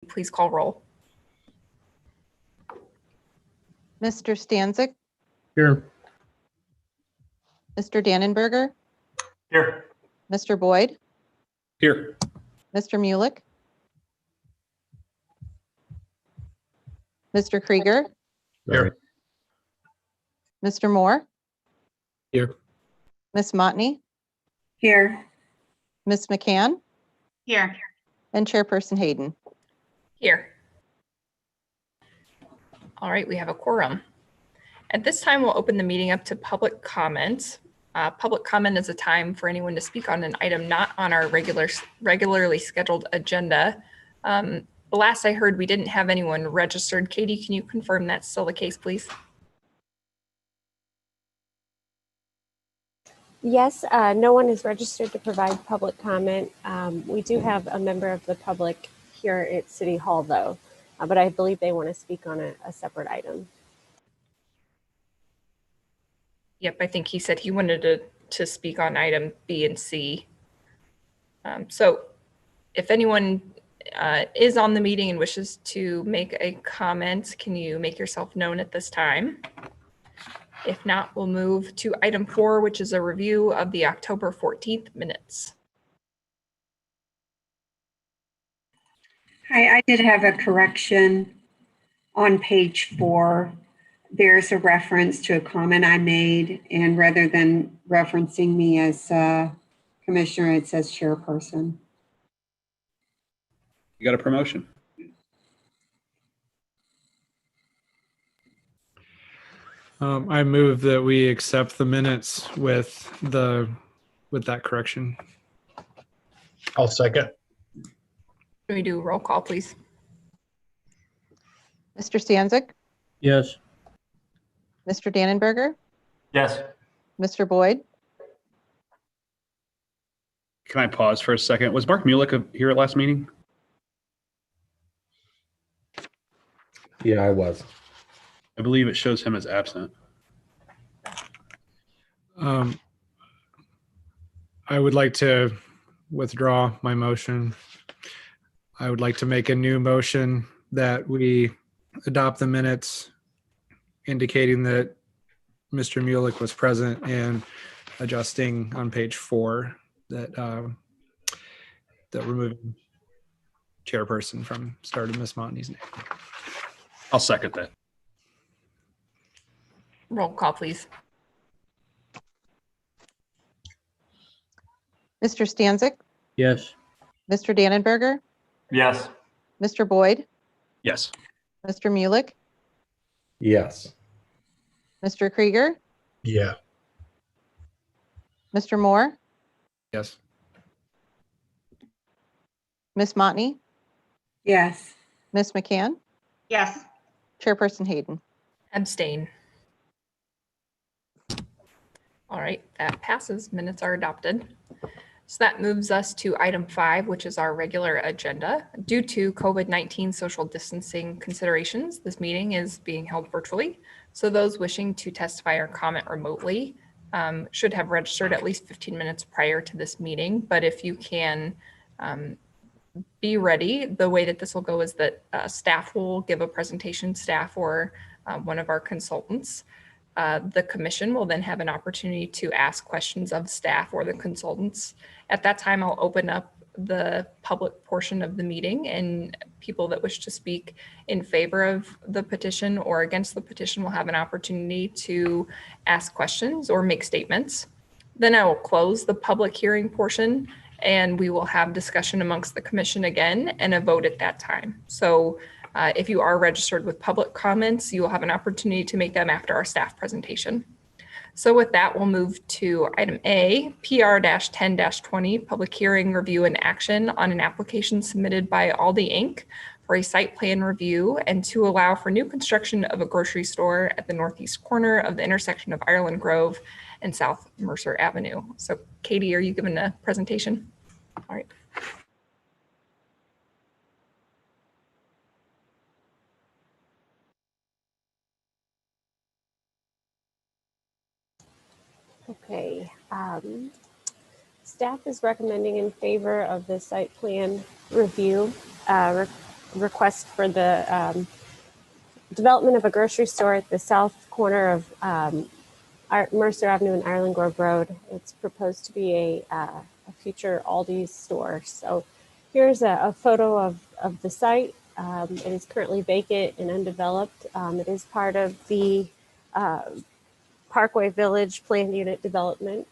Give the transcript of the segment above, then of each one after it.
Please call roll. Mr. Stanzik, Here. Mr. Dannenberger, Here. Mr. Boyd, Here. Mr. Muehlek, Mr. Krieger, Here. Mr. Moore, Here. Ms. Motney, Here. Ms. McCann, Here. and Chairperson Hayden. Here. All right, we have a quorum. At this time, we'll open the meeting up to public comment. Public comment is a time for anyone to speak on an item not on our regularly scheduled agenda. The last I heard, we didn't have anyone registered. Katie, can you confirm that's still the case, please? Yes, no one is registered to provide public comment. We do have a member of the public here at City Hall, though, but I believe they want to speak on a separate item. Yep, I think he said he wanted to speak on item B and C. So if anyone is on the meeting and wishes to make a comment, can you make yourself known at this time? If not, we'll move to item 4, which is a review of the October 14th minutes. Hi, I did have a correction on page 4. There's a reference to a comment I made, and rather than referencing me as commissioner, it says chairperson. You got a promotion. I move that we accept the minutes with that correction. I'll second. Can we do a roll call, please? Mr. Stanzik, Yes. Mr. Dannenberger, Yes. Mr. Boyd, Can I pause for a second? Was Mark Muehlek here at last meeting? Yeah, I was. I believe it shows him as absent. I would like to withdraw my motion. I would like to make a new motion that we adopt the minutes indicating that Mr. Muehlek was present and adjusting on page 4 that removing chairperson from start of Ms. Motney's name. I'll second that. Roll call, please. Mr. Stanzik, Yes. Mr. Dannenberger, Yes. Mr. Boyd, Yes. Mr. Muehlek, Yes. Mr. Krieger, Yeah. Mr. Moore, Yes. Ms. Motney, Yes. Ms. McCann, Yes. Chairperson Hayden. Abstain. All right, that passes. Minutes are adopted. So that moves us to item 5, which is our regular agenda. Due to COVID-19 social distancing considerations, this meeting is being held virtually. So those wishing to testify or comment remotely should have registered at least 15 minutes prior to this meeting. But if you can be ready, the way that this will go is that staff will give a presentation, staff or one of our consultants. The commission will then have an opportunity to ask questions of staff or the consultants. At that time, I'll open up the public portion of the meeting, and people that wish to speak in favor of the petition or against the petition will have an opportunity to ask questions or make statements. Then I will close the public hearing portion, and we will have discussion amongst the commission again and a vote at that time. So if you are registered with public comments, you will have an opportunity to make them after our staff presentation. So with that, we'll move to item A, PR-10-20, public hearing, review, and action on an application submitted by Aldi Inc. for a site plan review and to allow for new construction of a grocery store at the northeast corner of the intersection of Ireland Grove and South Mercer Avenue. So Katie, are you giving a presentation? All right. Okay. Staff is recommending in favor of the site plan review request for the development of a grocery store at the south corner of Mercer Avenue and Ireland Grove Road. It's proposed to be a future Aldi's store. So here's a photo of the site. It is currently vacant and undeveloped. It is part of the Parkway Village planned unit development.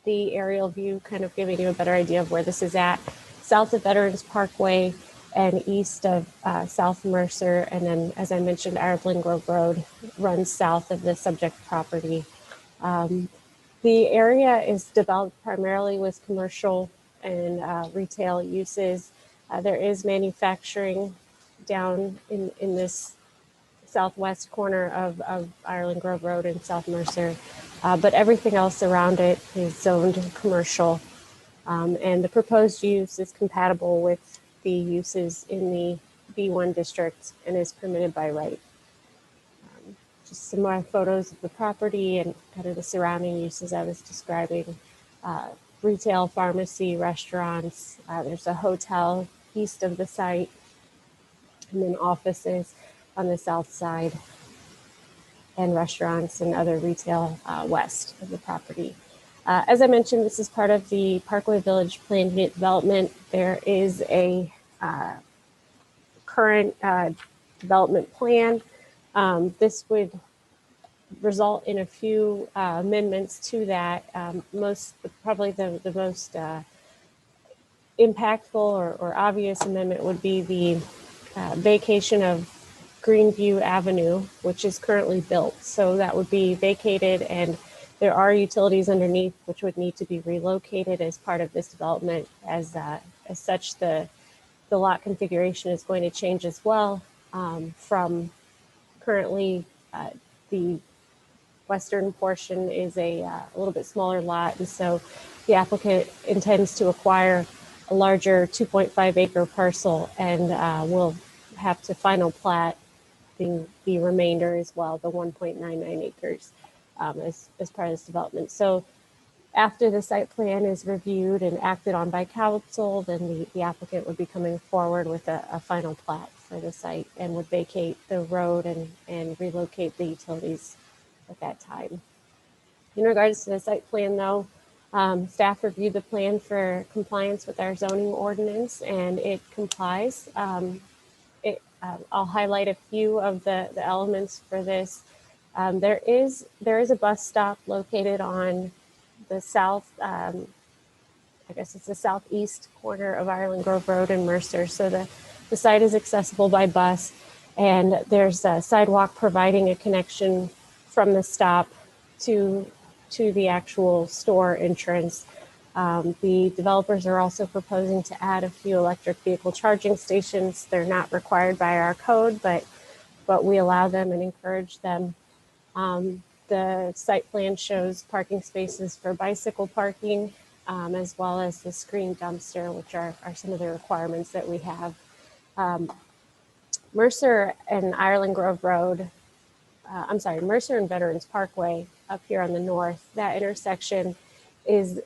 The aerial view kind of giving you a better idea of where this is at. South of Veterans Parkway and east of South Mercer. And then, as I mentioned, Ireland Grove Road runs south of the subject property. The area is developed primarily with commercial and retail uses. There is manufacturing down in this southwest corner of Ireland Grove Road and South Mercer, but everything else around it is zoned commercial. And the proposed use is compatible with the uses in the B1 district and is permitted by right. Just some more photos of the property and kind of the surrounding uses I was describing. Retail, pharmacy, restaurants. There's a hotel east of the site, and then offices on the south side, and restaurants and other retail west of the property. As I mentioned, this is part of the Parkway Village planned unit development. There is a current development plan. This would result in a few amendments to that. Probably the most impactful or obvious amendment would be the vacation of Greenview Avenue, which is currently built. So that would be vacated, and there are utilities underneath which would need to be relocated as part of this development. As such, the lot configuration is going to change as well from currently the western portion is a little bit smaller lot, and so the applicant intends to acquire a larger 2.5 acre parcel, and will have to final plat the remainder as well, the 1.99 acres as part of this development. So after the site plan is reviewed and acted on by council, then the applicant would be coming forward with a final plat for the site and would vacate the road and relocate the utilities at that time. In regards to the site plan though, staff reviewed the plan for compliance with our zoning ordinance, and it complies. I'll highlight a few of the elements for this. There is a bus stop located on the south, I guess it's the southeast corner of Ireland Grove Road and Mercer. So the site is accessible by bus, and there's a sidewalk providing a connection from the stop to the actual store entrance. The developers are also proposing to add a few electric vehicle charging stations. They're not required by our code, but we allow them and encourage them. The site plan shows parking spaces for bicycle parking, as well as the screen dumpster, which are some of the requirements that we have. Mercer and Ireland Grove Road, Mercer and Veterans Parkway up here on the north, that intersection is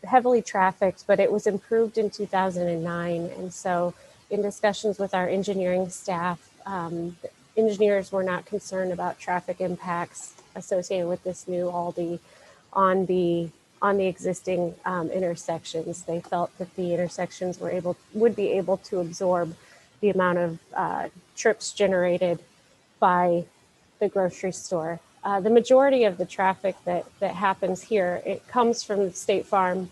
heavily trafficked, but it was improved in 2009. And so in discussions with our engineering staff, engineers were not concerned about traffic impacts associated with this new Aldi on the existing intersections. They felt that the intersections would be able to absorb the amount of trips generated by the grocery store. The majority of the traffic that happens here, it comes from the State Farm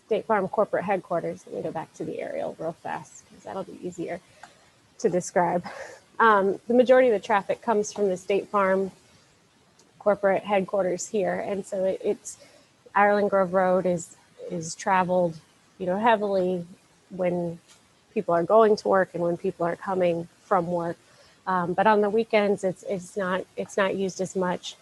corporate headquarters. Let me go back to the aerial real fast because that'll be easier to describe. The majority of the traffic comes from the State Farm corporate headquarters here, and so it's Ireland Grove Road is traveled, heavily when people are going to work and when people are coming from work. But on the weekends, it's not used as much.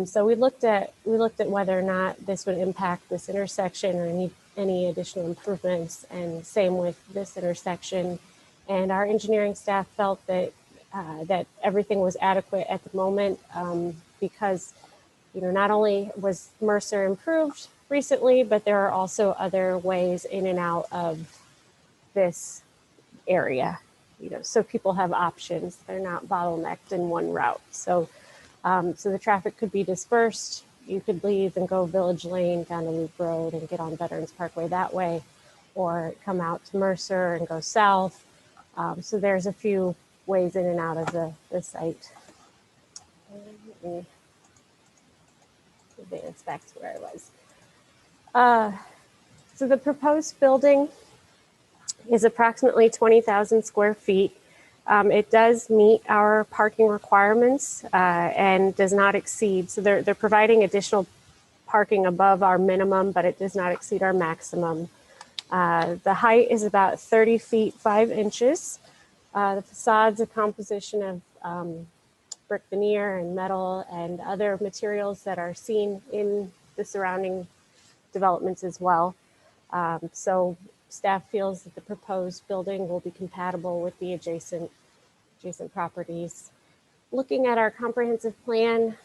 So we looked at whether or not this would impact this intersection or any additional improvements, and same with this intersection. And our engineering staff felt that everything was adequate at the moment, because not only was Mercer improved recently, but there are also other ways in and out of this area, so people have options. They're not bottlenecked in one route. So the traffic could be dispersed. You could leave and go Village Lane down to Loop Road and get on Veterans Parkway that way, or come out to Mercer and go south. So there's a few ways in and out of the site. Let me advance back to where I was. So the proposed building is approximately 20,000 square feet. It does meet our parking requirements and does not exceed. So they're providing additional parking above our minimum, but it does not exceed our maximum. The height is about 30 feet 5 inches. The facade's a composition of brick veneer and metal and other materials that are seen in the surrounding developments as well. So staff feels that the proposed building will be compatible with the adjacent properties. Looking at our comprehensive plan,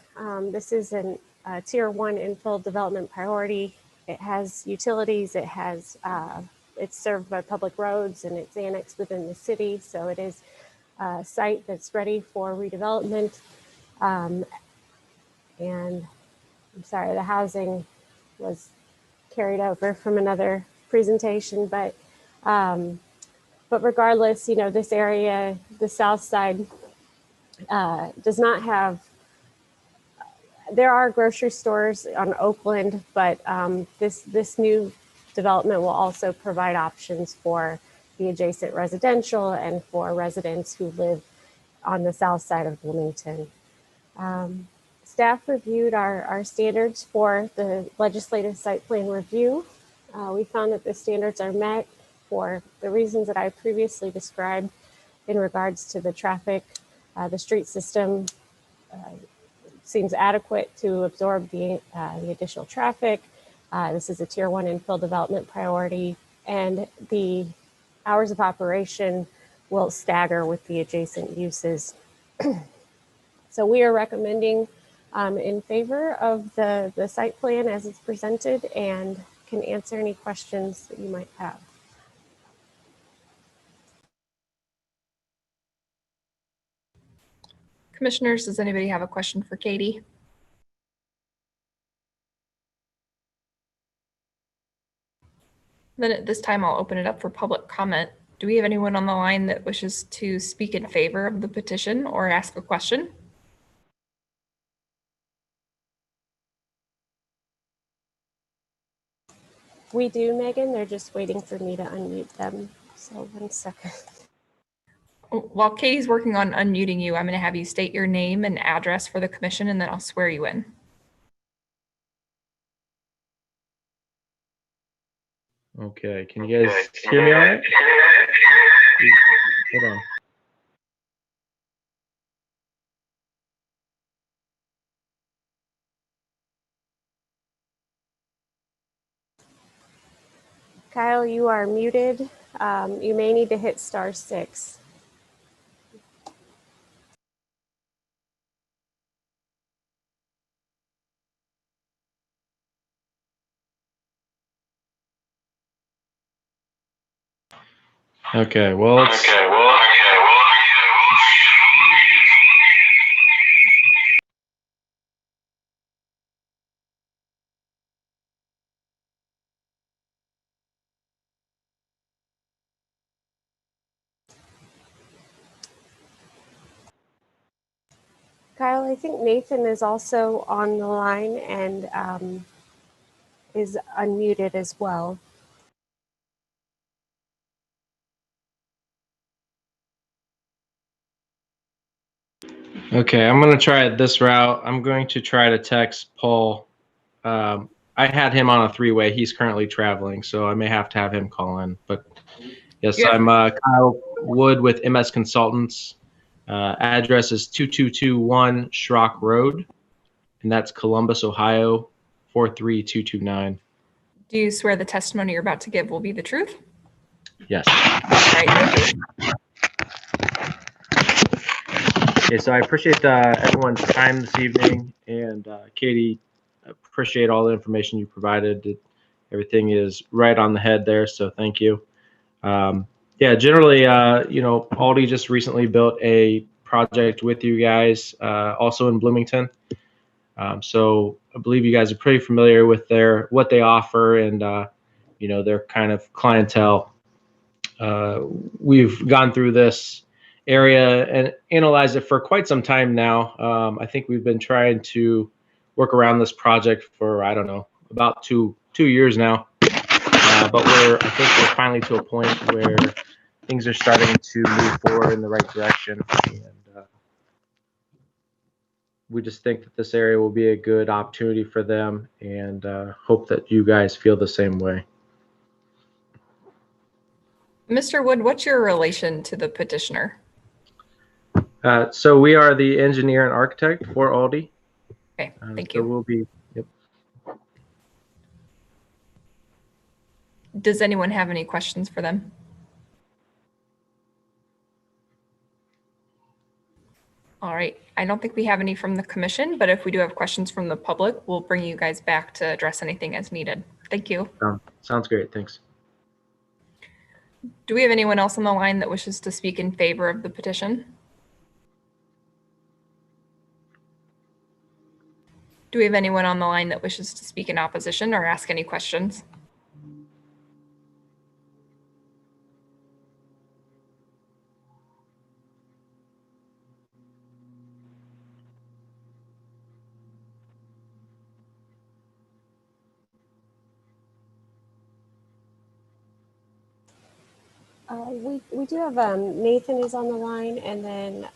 this is a tier 1 infill development priority. It has utilities, it's served by public roads, and it's annexed within the city. So it is a site that's ready for redevelopment. And I'm sorry, the housing was carried over from another presentation, but regardless, this area, the south side, does not have. There are grocery stores on Oakland, but this new development will also provide options for the adjacent residential and for residents who live on the south side of Bloomington. Staff reviewed our standards for the legislative site plan review. We found that the standards are met for the reasons that I previously described in regards to the traffic. The street system seems adequate to absorb the additional traffic. This is a tier 1 infill development priority, and the hours of operation will stagger with the adjacent uses. So we are recommending in favor of the site plan as it's presented, and can answer any questions that you might have. Commissioners, does anybody have a question for Katie? Then at this time, I'll open it up for public comment. Do we have anyone on the line that wishes to speak in favor of the petition or ask a question? We do, Megan. They're just waiting for me to unmute them. So 1 second. While Katie's working on unmuting you, I'm going to have you state your name and address for the commission, and then I'll swear you in. Okay, can you guys hear me all right? Hold on. Kyle, you are muted. You may need to hit *6. Okay, well, Kyle, I think Nathan is also on the line and is unmuted as well. okay, I'm going to try it this route. I'm going to try to text Paul. I had him on a 3-way. He's currently traveling, so I may have to have him call in. But yes, Yeah. I'm Kyle Wood with MS Consultants. Address is 2221 Schrock Road, and that's Columbus, Ohio, 43229. Do you swear the testimony you're about to give will be the truth? Yes. All right, thank you. Okay, so I appreciate everyone's time this evening, and Katie, appreciate all the information you provided. Everything is right on the head there, so thank you. Yeah, generally, Aldi just recently built a project with you guys, also in Bloomington. So I believe you guys are pretty familiar with what they offer and their kind of clientele. We've gone through this area and analyzed it for quite some time now. I think we've been trying to work around this project for, I don't know, about two years now. But I think we're finally to a point where things are starting to move forward in the right direction. And we just think that this area will be a good opportunity for them, and hope that you guys feel the same way. Mr. Wood, what's your relation to the petitioner? So we are the engineer and architect for Aldi. Okay, thank So you. we'll be, yep. Does anyone have any questions for them? All right, I don't think we have any from the commission, but if we do have questions from the public, we'll bring you guys back to address anything as needed. Thank you. Sounds great. Thanks. Do we have anyone else on the line that wishes to speak in favor of the petition? Do we have anyone on the line that wishes to speak in opposition or ask any questions? We do have Nathan is on the line, and then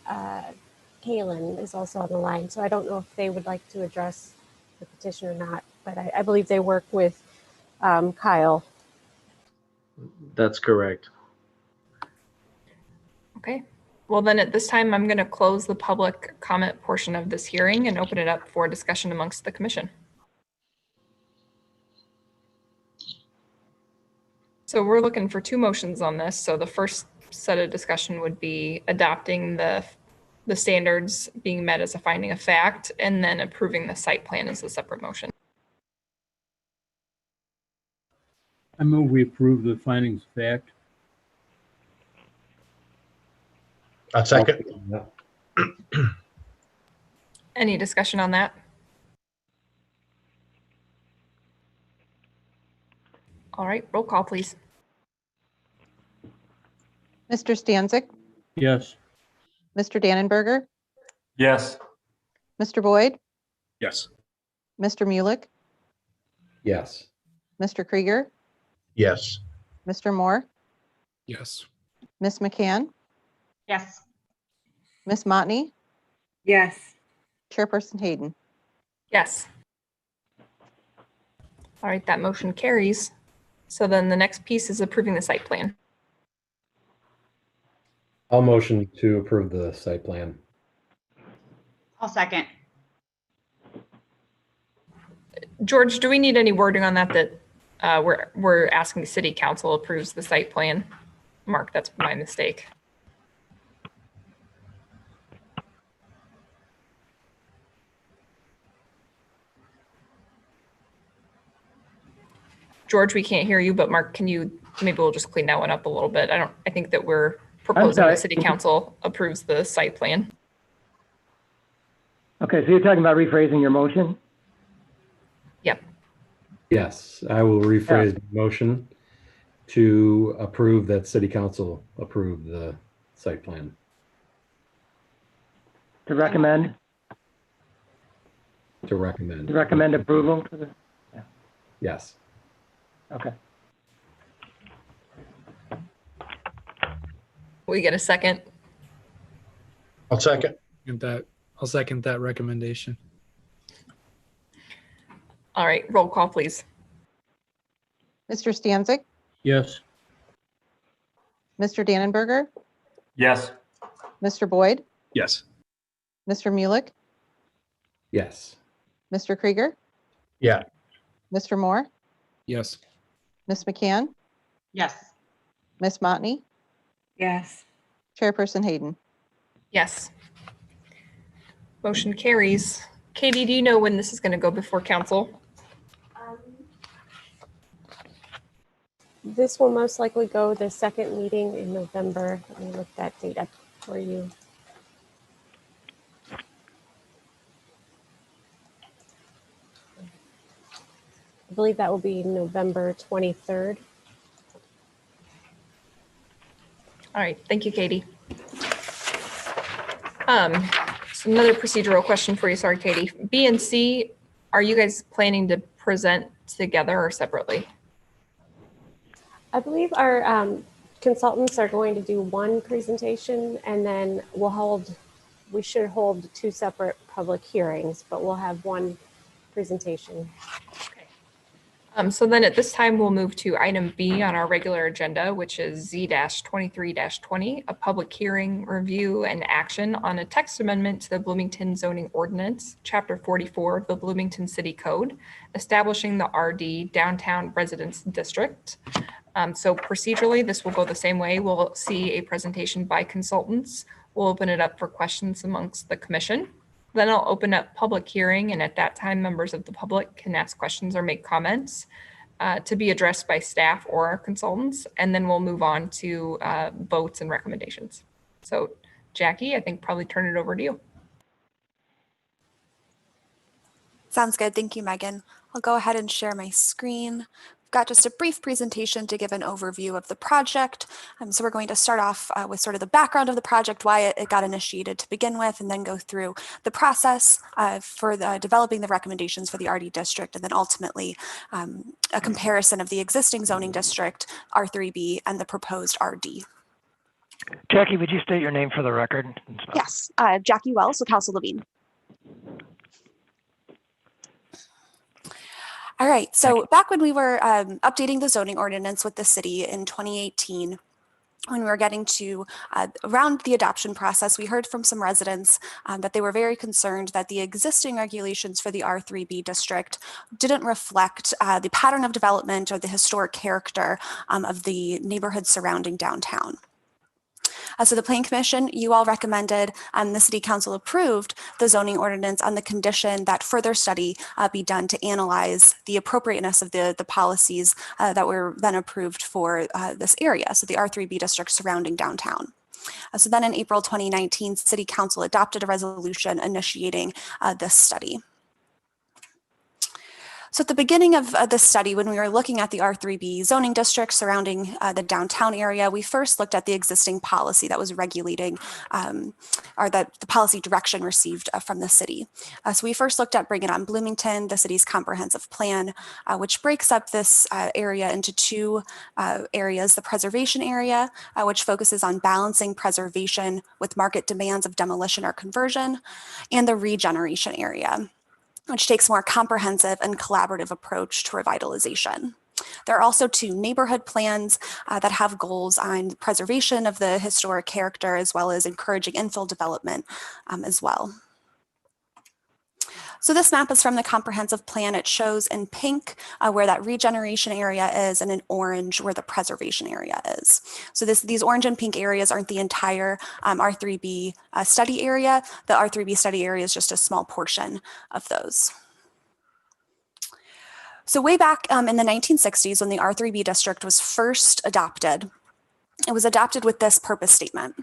Kaylin is also on the line. So I don't know if they would like to address the petition or not, but I believe they work with Kyle. That's correct. Okay, well then at this time, I'm going to close the public comment portion of this hearing and open it up for discussion amongst the commission. So we're looking for two motions on this. So the first set of discussion would be adopting the standards being met as a finding of fact, and then approving the site plan as a separate motion. I move we approve the findings of fact. A second. Any discussion on that? All right, roll call, please. Mr. Stanzik, Yes. Mr. Dannenberger, Yes. Mr. Boyd, Yes. Mr. Mulek, Yes. Mr. Krieger, Yes. Mr. Moore, Yes. Ms. McCann, Yes. Ms. Motney, Yes. Chairperson Hayden. Yes. All right, that motion carries. So then the next piece is approving the site plan. I'll motion to approve the site plan. I'll second. George, do we need any wording on that we're asking the city council approves the site plan? Mark, that's my mistake. George, we can't hear you, but Mark, maybe we'll just clean that one up a little bit. I think that we're proposing sorry. the city council approves the site plan. Okay, so you're talking about rephrasing your motion? Yep. Yes, I will rephrase the motion to approve that city council approve the site plan. To recommend? To recommend. To recommend approval to the, Yes. okay. We get a second? I'll second. I'll second that recommendation. All right, roll call, please. Mr. Stanzik, Yes. Mr. Dannenberger, Yes. Mr. Boyd, Yes. Mr. Mulek, Yes. Mr. Krieger, Yeah. Mr. Moore, Yes. Ms. McCann, Yes. Ms. Motney, Yes. Chairperson Hayden. Yes. Motion carries. Katie, do you know when this is going to go before council? This will most likely go the second meeting in November. Let me look that date up for you. I believe that will be November 23rd. All right, thank you, Katie. So another procedural question for you. Sorry, Katie. B and C, are you guys planning to present together or separately? I believe our consultants are going to do one presentation, and then we should hold two separate public hearings, but we'll have one presentation. So then at this time, we'll move to item B on our regular agenda, which is Z-23-20, a public hearing, review, and action on a text amendment to the Bloomington zoning ordinance, Chapter 44 of the Bloomington City Code, establishing the RD Downtown Residence District. So procedurally, this will go the same way. We'll see a presentation by consultants. We'll open it up for questions amongst the commission. Then I'll open up public hearing, and at that time, members of the public can ask questions or make comments to be addressed by staff or our consultants, and then we'll move on to votes and recommendations. So Jackie, I think probably turn it over to you. Sounds good. Thank you, Megan. I'll go ahead and share my screen. Got just a brief presentation to give an overview of the project. So we're going to start off with sort of the background of the project, why it got initiated to begin with, and then go through the process for developing the recommendations for the RD district, and then ultimately a comparison of the existing zoning district, R3B, and the proposed RD. Jackie, would you state your name for the record? Yes, Jackie Wells with House of Levine. All right, so back when we were updating the zoning ordinance with the city in 2018, when we were getting to around the adoption process, we heard from some residents that they were very concerned that the existing regulations for the R3B district didn't reflect the pattern of development or the historic character of the neighborhood surrounding downtown. So the Plan Commission, you all recommended, the City Council approved the zoning ordinance on the condition that further study be done to analyze the appropriateness of the policies that were then approved for this area, so the R3B district surrounding downtown. So then in April 2019, City Council adopted a resolution initiating this study. So at the beginning of this study, when we were looking at the R3B zoning district surrounding the downtown area, we first looked at the existing policy that was regulating, or that the policy direction received from the city. So we first looked at bringing on Bloomington, the city's comprehensive plan, which breaks up this area into two areas: the preservation area, which focuses on balancing preservation with market demands of demolition or conversion, and the regeneration area, which takes a more comprehensive and collaborative approach to revitalization. There are also two neighborhood plans that have goals on preservation of the historic character, as well as encouraging infill development as well. So this map is from the comprehensive plan. It shows in pink where that regeneration area is, and in orange where the preservation area is. So these orange and pink areas aren't the entire R3B study area. The R3B study area is just a small portion of those. So way back in the 1960s, when the R3B district was first adopted, it was adopted with this purpose statement,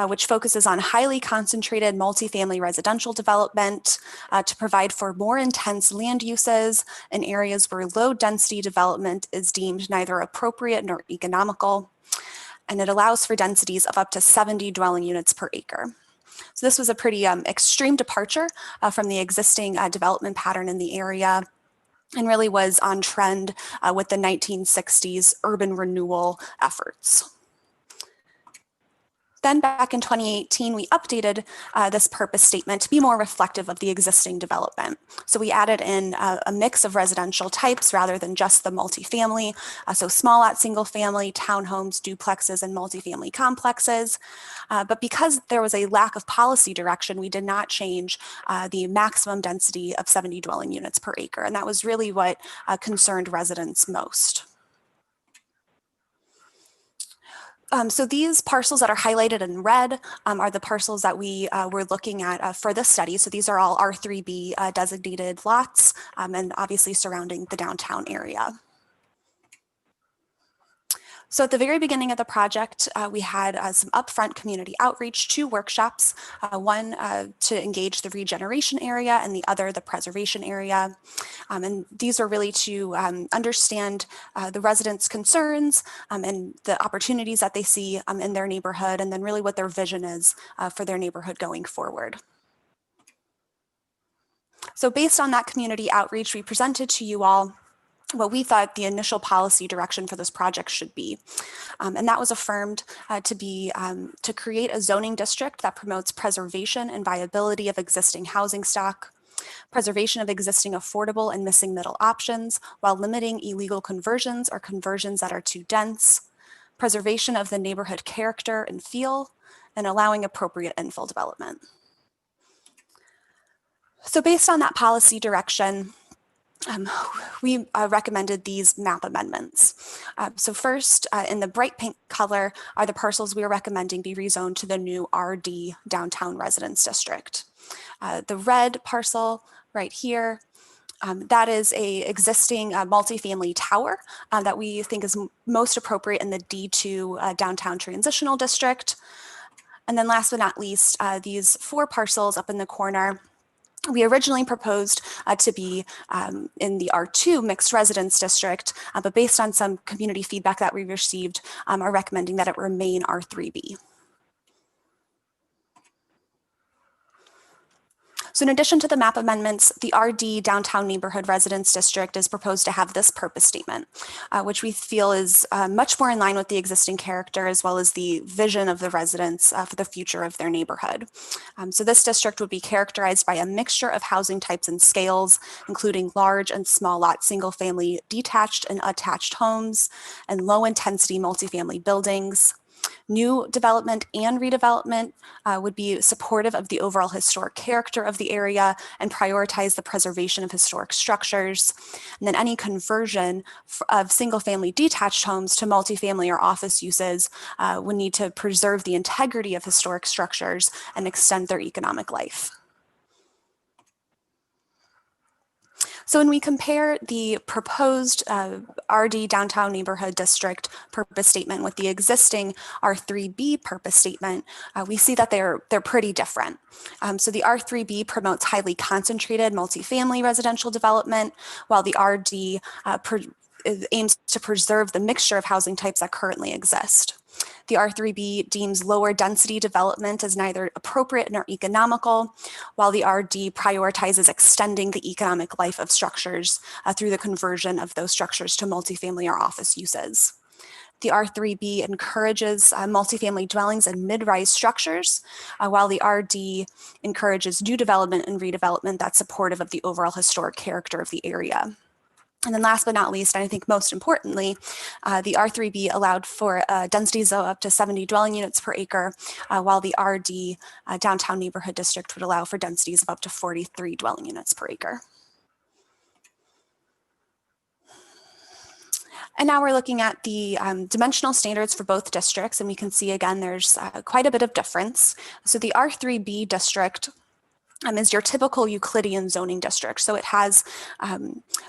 which focuses on highly concentrated multifamily residential development to provide for more intense land uses in areas where low density development is deemed neither appropriate nor economical. And it allows for densities of up to 70 dwelling units per acre. So this was a pretty extreme departure from the existing development pattern in the area, and really was on trend with the 1960s urban renewal efforts. Then back in 2018, we updated this purpose statement to be more reflective of the existing development. So we added in a mix of residential types rather than just the multifamily. So small lot, single family, townhomes, duplexes, and multifamily complexes. But because there was a lack of policy direction, we did not change the maximum density of 70 dwelling units per acre. And that was really what concerned residents most. So these parcels that are highlighted in red are the parcels that we were looking at for this study. So these are all R3B designated lots and obviously surrounding the downtown area. So at the very beginning of the project, we had some upfront community outreach, 2 workshops, one to engage the regeneration area and the other the preservation area. And these are really to understand the residents' concerns and the opportunities that they see in their neighborhood, and then really what their vision is for their neighborhood going forward. So based on that community outreach, we presented to you all what we thought the initial policy direction for this project should be. And that was affirmed to create a zoning district that promotes preservation and viability of existing housing stock, preservation of existing affordable and missing middle options while limiting illegal conversions or conversions that are too dense, preservation of the neighborhood character and feel, and allowing appropriate infill development. So based on that policy direction, we recommended these map amendments. So first, in the bright pink color are the parcels we are recommending be rezoned to the new RD Downtown Residence District. The red parcel right here, that is a existing multifamily tower that we think is most appropriate in the D2 Downtown Transitional District. And then last but not least, these 4 parcels up in the corner, we originally proposed to be in the R2 Mixed Residence District, but based on some community feedback that we received, are recommending that it remain R3B. So in addition to the map amendments, the RD Downtown Neighborhood Residence District is proposed to have this purpose statement, which we feel is much more in line with the existing character as well as the vision of the residents for the future of their neighborhood. So this district would be characterized by a mixture of housing types and scales, including large and small lot single family detached and attached homes and low intensity multifamily buildings. New development and redevelopment would be supportive of the overall historic character of the area and prioritize the preservation of historic structures. And then any conversion of single-family detached homes to multifamily or office uses would need to preserve the integrity of historic structures and extend their economic life. So when we compare the proposed RD Downtown Neighborhood District purpose statement with the existing R3B purpose statement, we see that they're pretty different. So the R3B promotes highly concentrated multifamily residential development, while the RD aims to preserve the mixture of housing types that currently exist. The R3B deems lower density development as neither appropriate nor economical, while the RD prioritizes extending the economic life of structures through the conversion of those structures to multifamily or office uses. The R3B encourages multifamily dwellings and mid-rise structures, while the RD encourages new development and redevelopment that's supportive of the overall historic character of the area. And then last but not least, and I think most importantly, the R3B allowed for densities of up to 70 dwelling units per acre, while the RD Downtown Neighborhood District would allow for densities of up to 43 dwelling units per acre. And now we're looking at the dimensional standards for both districts, and we can see again there's quite a bit of difference. So the R3B district is your typical Euclidean zoning district. So it has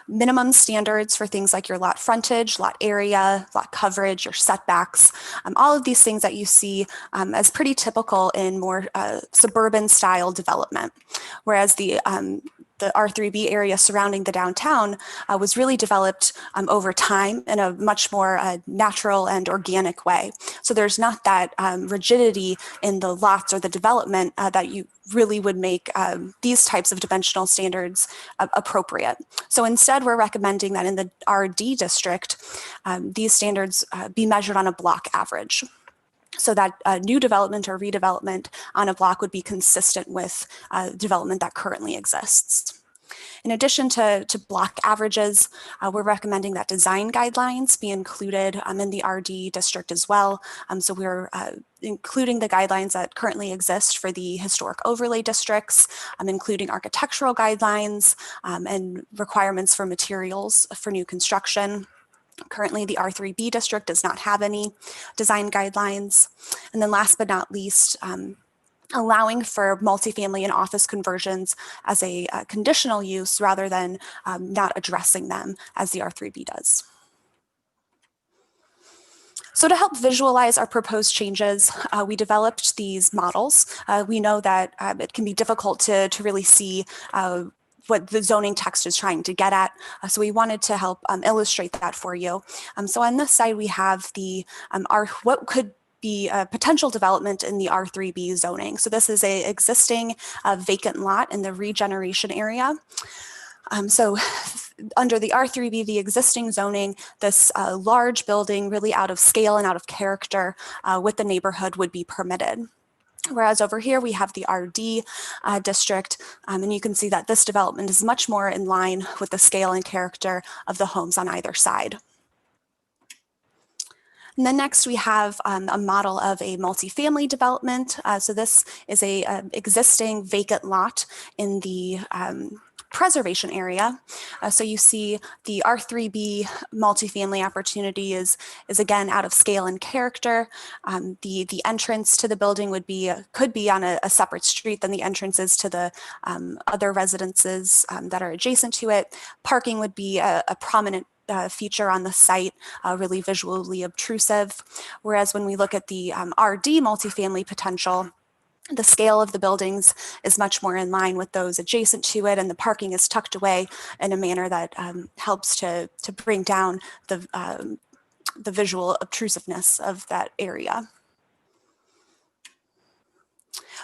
minimum standards for things like your lot frontage, lot area, lot coverage, your setbacks, all of these things that you see as pretty typical in more suburban style development. Whereas the R3B area surrounding the downtown was really developed over time in a much more natural and organic way. So there's not that rigidity in the lots or the development that you really would make these types of dimensional standards appropriate. So instead, we're recommending that in the RD district, these standards be measured on a block average, so that new development or redevelopment on a block would be consistent with development that currently exists. In addition to block averages, we're recommending that design guidelines be included in the RD district as well. So we're including the guidelines that currently exist for the historic overlay districts, including architectural guidelines and requirements for materials for new construction. Currently, the R3B district does not have any design guidelines. And then last but not least, allowing for multifamily and office conversions as a conditional use rather than not addressing them as the R3B does. So to help visualize our proposed changes, we developed these models. We know that it can be difficult to really see what the zoning text is trying to get at. So we wanted to help illustrate that for you. So on this side, we have the what could be a potential development in the R3B zoning. So this is a existing vacant lot in the regeneration area. So under the R3B, the existing zoning, this large building really out of scale and out of character with the neighborhood would be permitted. Whereas over here we have the RD district, and you can see that this development is much more in line with the scale and character of the homes on either side. And then next we have a model of a multifamily development. So this is a existing vacant lot in the preservation area. So you see the R3B multifamily opportunity is again out of scale and character. The entrance to the building could be on a separate street than the entrances to the other residences that are adjacent to it. Parking would be a prominent feature on the site, really visually obtrusive. Whereas when we look at the RD multifamily potential, the scale of the buildings is much more in line with those adjacent to it, and the parking is tucked away in a manner that helps to bring down the visual obtrusiveness of that area.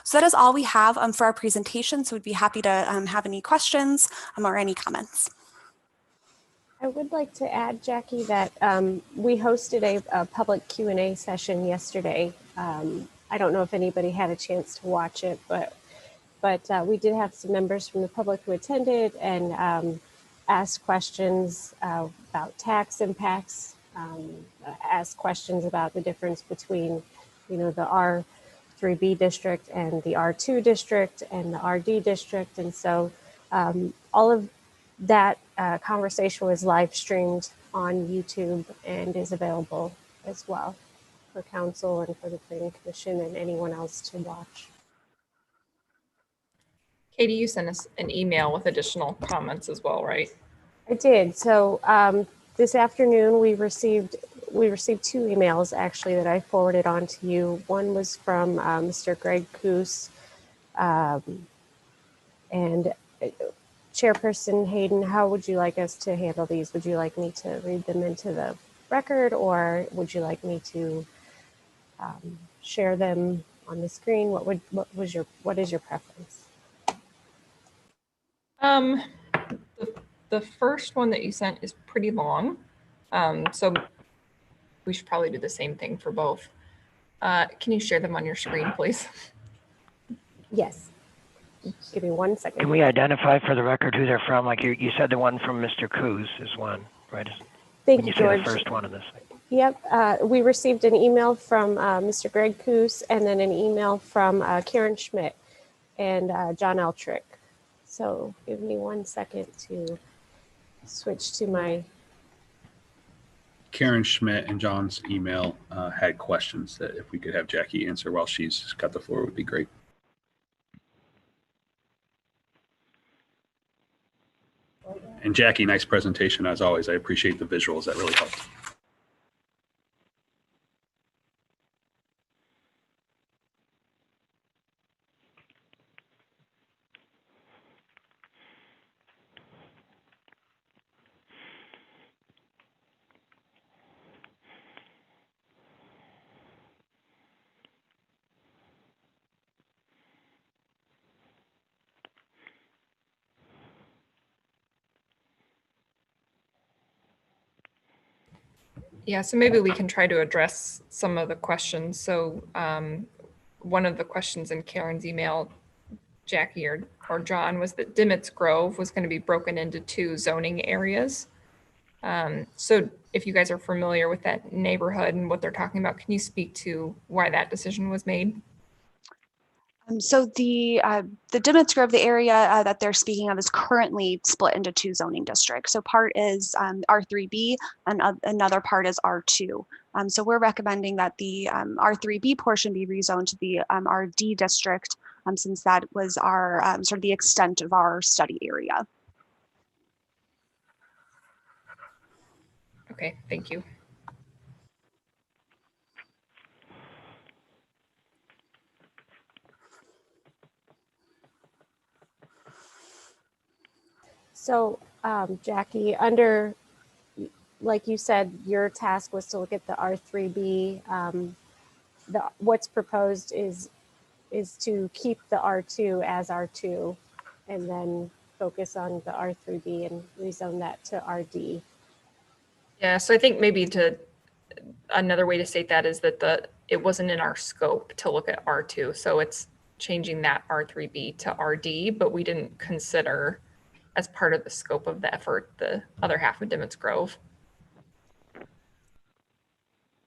So that is all we have for our presentation. So we'd be happy to have any questions or any comments. I would like to add, Jackie, that we hosted a public Q&A session yesterday. I don't know if anybody had a chance to watch it, but we did have some members from the public who attended and asked questions about tax impacts, asked questions about the difference between, the R3B district and the R2 district and the RD district. And so all of that conversation was live streamed on YouTube and is available as well for council and for the planning commission and anyone else to watch. Katie, you sent us an email with additional comments as well, right? I did. So this afternoon we received 2 emails actually that I forwarded on to you. One was from Mr. Greg Koos and Chairperson Hayden, how would you like us to handle these? Would you like me to read them into the record, or would you like me to share them on the screen? What is your preference? The first one that you sent is pretty long, so we should probably do the same thing for both. Can you share them on your screen, please? Yes. Give me 1 second. Can we identify for the record who they're from? Like you said, the one from Mr. Coos is one, right? Thank you, George. Say the first one in this. Yep. We received an email from Mr. Greg Koos and then an email from Karen Schmidt and John Eltrick. So give me 1 second to switch to my... Karen Schmidt and John's email had questions that if we could have Jackie answer while she's got the floor would be great. And Jackie, nice presentation as always. I appreciate the visuals. That really helped. Yeah, so maybe we can try to address some of the questions. So one of the questions in Karen's email, Jackie or John, was that Dimmitt's Grove was going to be broken into 2 zoning areas. So if you guys are familiar with that neighborhood and what they're talking about, can you speak to why that decision was made? So the Dimmitt's Grove, the area that they're speaking of, is currently split into 2 zoning districts. So part is R3B and another part is R2. So we're recommending that the R3B portion be rezoned to the RD district, since that was our sort of the extent of our study area. Okay, thank you. So, Jackie, under, like you said, your task was to look at the R3B. What's proposed is to keep the R2 as R2 and then focus on the R3B and rezone that to RD. Yeah, so I think maybe another way to state that is that it wasn't in our scope to look at R2. So it's changing that R3B to RD, but we didn't consider as part of the scope of the effort the other half of Dimmitt's Grove.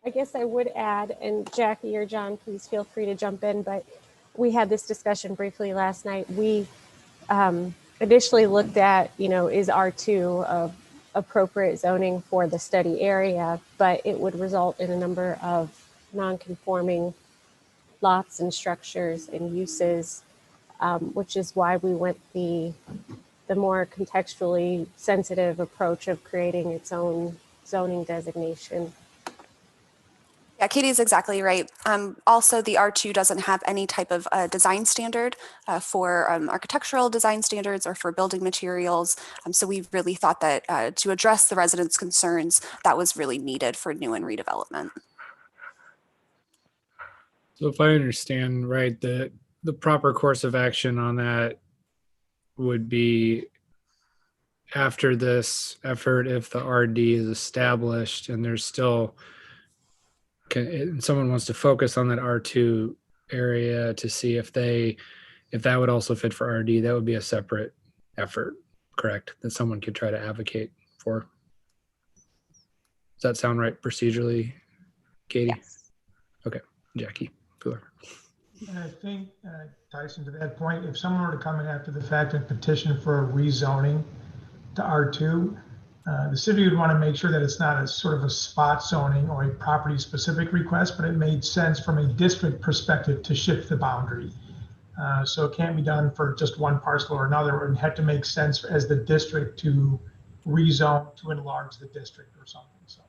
I guess I would add, and Jackie or John, please feel free to jump in, but we had this discussion briefly last night. We initially looked at, is R2 appropriate zoning for the study area, but it would result in a number of non-conforming lots and structures and uses, which is why we went the more contextually sensitive approach of creating its own zoning designation. Yeah, Katie's exactly right. Also, the R2 doesn't have any type of design standard for architectural design standards or for building materials. So we really thought that to address the residents' concerns, that was really needed for new and redevelopment. So if I understand right, the proper course of action on that would be after this effort, if the RD is established and there's still, someone wants to focus on that R2 area to see if that would also fit for RD, that would be a separate effort, correct? That someone could try to advocate for. Does that sound right procedurally, Katie? Yes. Okay, Jackie. And I think, Tyson, to that point, if someone were to come in after the fact and petition for a rezoning to R2, the city would want to make sure that it's not a sort of a spot zoning or a property specific request, but it made sense from a district perspective to shift the boundary. So it can't be done for just one parcel or another. It had to make sense as the district to rezone to enlarge the district or something. So.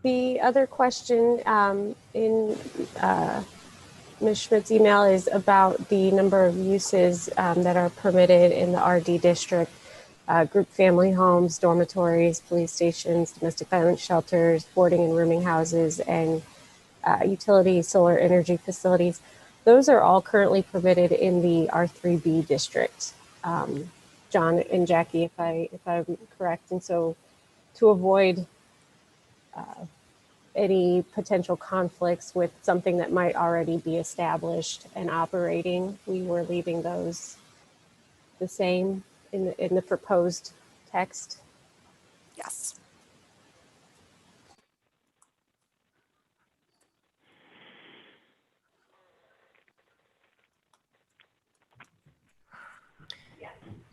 The other question in Ms. Schmidt's email is about the number of uses that are permitted in the RD district. Group family homes, dormitories, police stations, domestic violence shelters, boarding and rooming houses, and utility solar energy facilities. Those are all currently permitted in the R3B district. John and Jackie, if I'm correct. And so to avoid any potential conflicts with something that might already be established and operating, we were leaving those the same in the proposed text. Yes.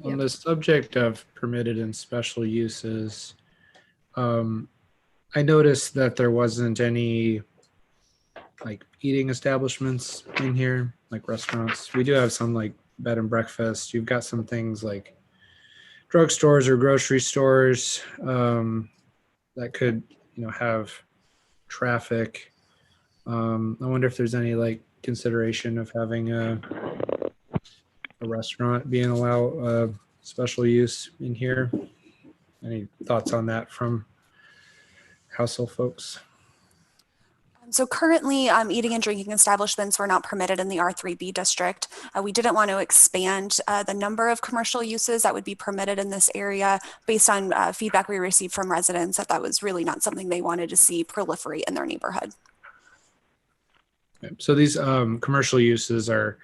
On the subject of permitted and special uses, I noticed that there wasn't any like eating establishments in here, like restaurants. We do have some like bed and breakfast. You've got some things like drugstores or grocery stores that could, have traffic. I wonder if there's any like consideration of having a restaurant being allowed special use in here. Any thoughts on that from council folks? So currently, eating and drinking establishments were not permitted in the R3B district. We didn't want to expand the number of commercial uses that would be permitted in this area based on feedback we received from residents that was really not something they wanted to see proliferate in their neighborhood. So these commercial uses are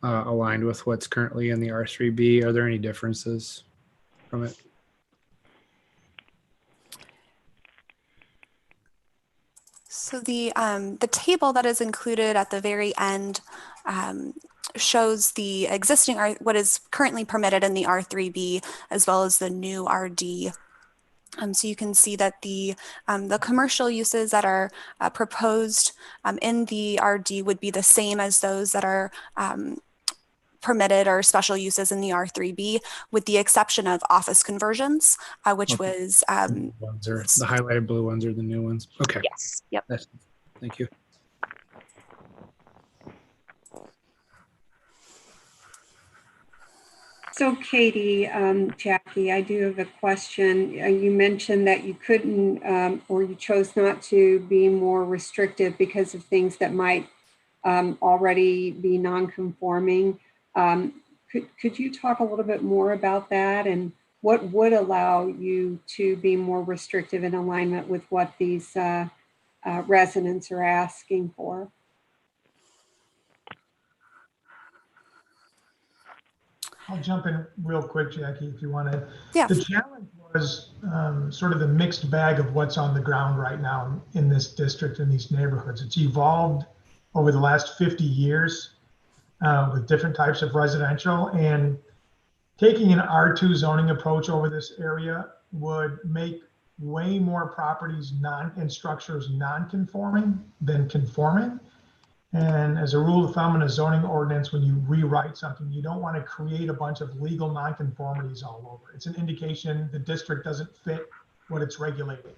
aligned with what's currently in the R3B. Are there any differences from it? So the table that is included at the very end shows the existing, what is currently permitted in the R3B, as well as the new RD. So you can see that the commercial uses that are proposed in the RD would be the same as those that are permitted or special uses in the R3B, with the exception of office conversions, which was The highlighted blue ones are the new ones. Okay. Yes. Yep. Thank you. So Katie, Jackie, I do have a question. You mentioned that you couldn't, or you chose not to be more restrictive because of things that might already be non-conforming. Could you talk a little bit more about that and what would allow you to be more restrictive in alignment with what these residents are asking for? I'll jump in real quick, Jackie, if you want to. Yeah. The challenge was sort of the mixed bag of what's on the ground right now in this district, in these neighborhoods. It's evolved over the last 50 years with different types of residential, and taking an R2 zoning approach over this area would make way more properties and structures non-conforming than conforming. And as a rule of thumb in a zoning ordinance, when you rewrite something, you don't want to create a bunch of legal nonconformities all over. It's an indication the district doesn't fit what it's regulating.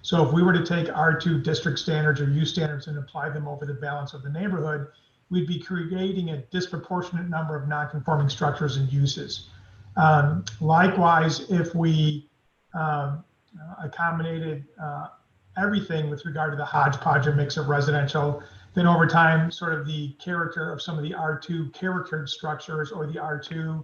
So if we were to take R2 district standards or use standards and apply them over the balance of the neighborhood, we'd be creating a disproportionate number of nonconforming structures and uses. Likewise, if we accommodated everything with regard to the hodgepodge or mix of residential, then over time, sort of the character of some of the R2 charactered structures or the R2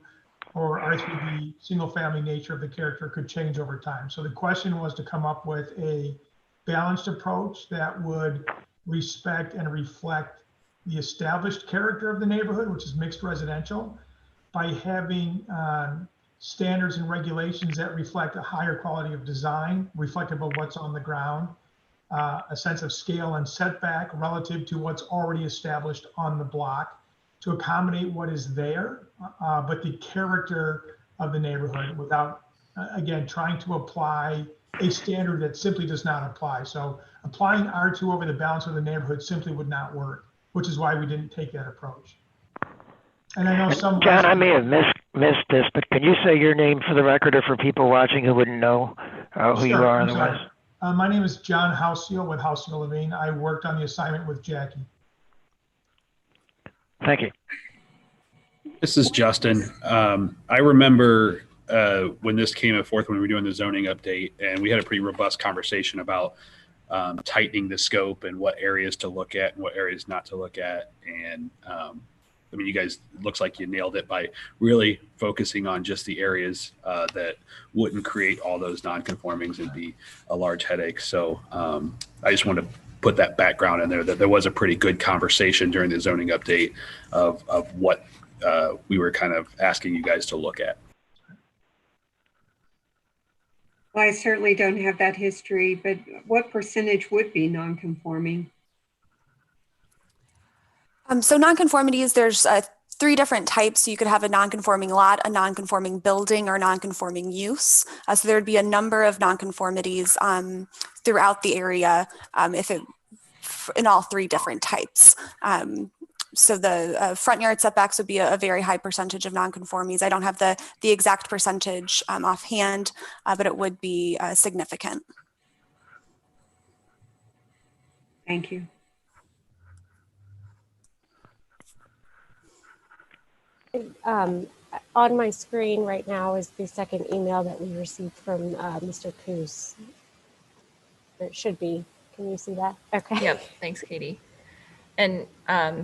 or R3B single family nature of the character could change over time. So the question was to come up with a balanced approach that would respect and reflect the established character of the neighborhood, which is mixed residential, by having standards and regulations that reflect a higher quality of design, reflective of what's on the ground, a sense of scale and setback relative to what's already established on the block to accommodate what is there, but the character of the neighborhood without, again, trying to apply a standard that simply does not apply. So applying R2 over the balance of the neighborhood simply would not work, which is why we didn't take that approach. And I know some— John, I may have missed this, but can you say your name for the record or for people watching who wouldn't know who you are otherwise? My name is John Housefield with Housefield Levine. I worked on the assignment with Jackie. Thank you. This is Justin. I remember when this came forth when we were doing the zoning update, and we had a pretty robust conversation about tightening the scope and what areas to look at and what areas not to look at. And I mean, you guys, it looks like you nailed it by really focusing on just the areas that wouldn't create all those non-conformings and be a large headache. So I just want to put that background in there, that there was a pretty good conversation during the zoning update of what we were kind of asking you guys to look at. Well, I certainly don't have that history, but what percentage would be non-conforming? So nonconformities, there's 3 different types. So you could have a nonconforming lot, a nonconforming building, or nonconforming use. So there would be a number of nonconformities throughout the area in all 3 different types. So the front yard setbacks would be a very high percentage of nonconformities. I don't have the exact percentage offhand, but it would be significant. Thank you. On my screen right now is the second email that we received from Mr. Kuz. It should be. Can you see that? Okay. Yep. Thanks, Katie. And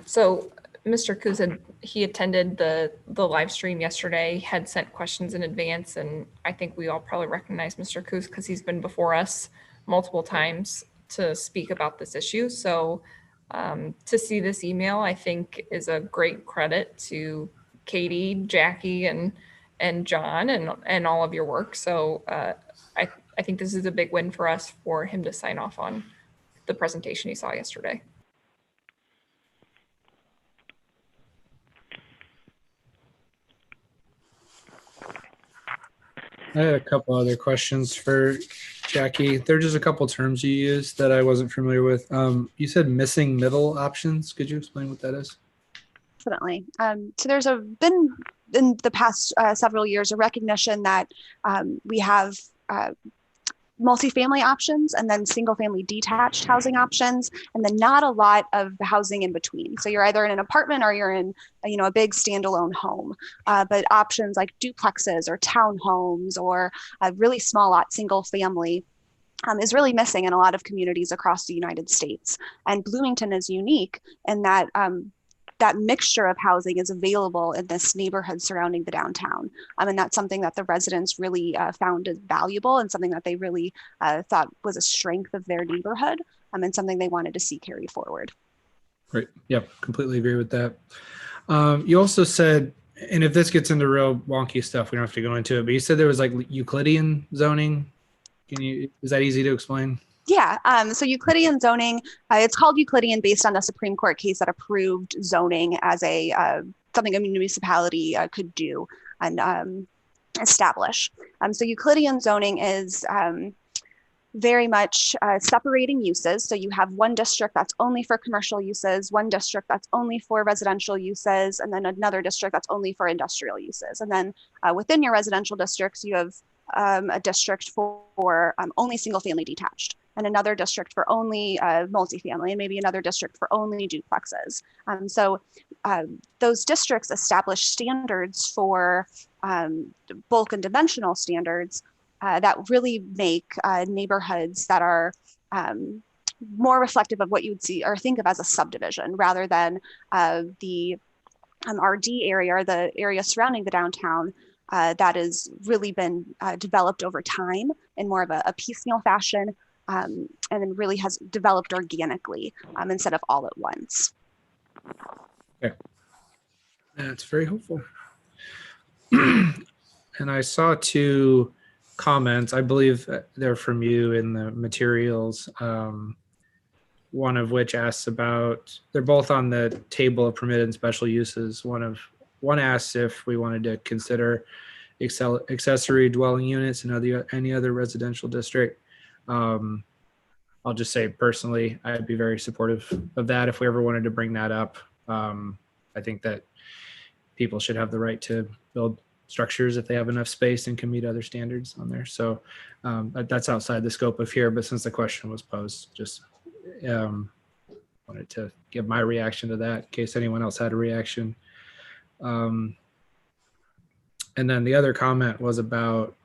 so Mr. Kuz he attended the live stream yesterday, had sent questions in advance, and I think we all probably recognize Mr. Kuz because he's been before us multiple times to speak about this issue. So to see this email, I think is a great credit to Katie, Jackie, and John and all of your work. So I think this is a big win for us for him to sign off on the presentation he saw yesterday. I had a couple other questions for Jackie. There are just a couple terms you used that I wasn't familiar with. You said missing middle options. Could you explain what that is? Definitely. So there's been in the past several years a recognition that we have multifamily options, and then single family detached housing options, and then not a lot of the housing in between. So you're either in an apartment or you're in a big standalone home, but options like duplexes or townhomes or a really small lot single family is really missing in a lot of communities across the United States. And Bloomington is unique in that that mixture of housing is available in this neighborhood surrounding the downtown. And that's something that the residents really found as valuable and something that they really thought was a strength of their neighborhood, and something they wanted to see carry forward. Right. Yep. Completely agree with that. You also said, and if this gets into real wonky stuff, we don't have to go into it, but you said there was like Euclidean zoning. Is that easy to explain? Yeah, so Euclidean zoning, it's called Euclidean based on a Supreme Court case that approved zoning as something a municipality could do and establish. So Euclidean zoning is very much separating uses. So you have one district that's only for commercial uses, one district that's only for residential uses, and then another district that's only for industrial uses. And then within your residential districts, you have a district for only single family detached, and another district for only multifamily, and maybe another district for only duplexes. So those districts establish standards for bulk and dimensional standards that really make neighborhoods that are more reflective of what you would see or think of as a subdivision, rather than the RD area or the area surrounding the downtown that has really been developed over time in more of a piecemeal fashion, and then really has developed organically instead of all at once. Okay. That's very helpful. And I saw two comments, I believe they're from you in the materials. One of which asks about, they're both on the table of permitted and special uses. One asks if we wanted to consider accessory dwelling units in any other residential district. I'll just say personally, I'd be very supportive of that if we ever wanted to bring that up. I think that people should have the right to build structures if they have enough space and can meet other standards on there. So that's outside the scope of here, but since the question was posed, just wanted to give my reaction to that in case anyone else had a reaction. And then the other comment was about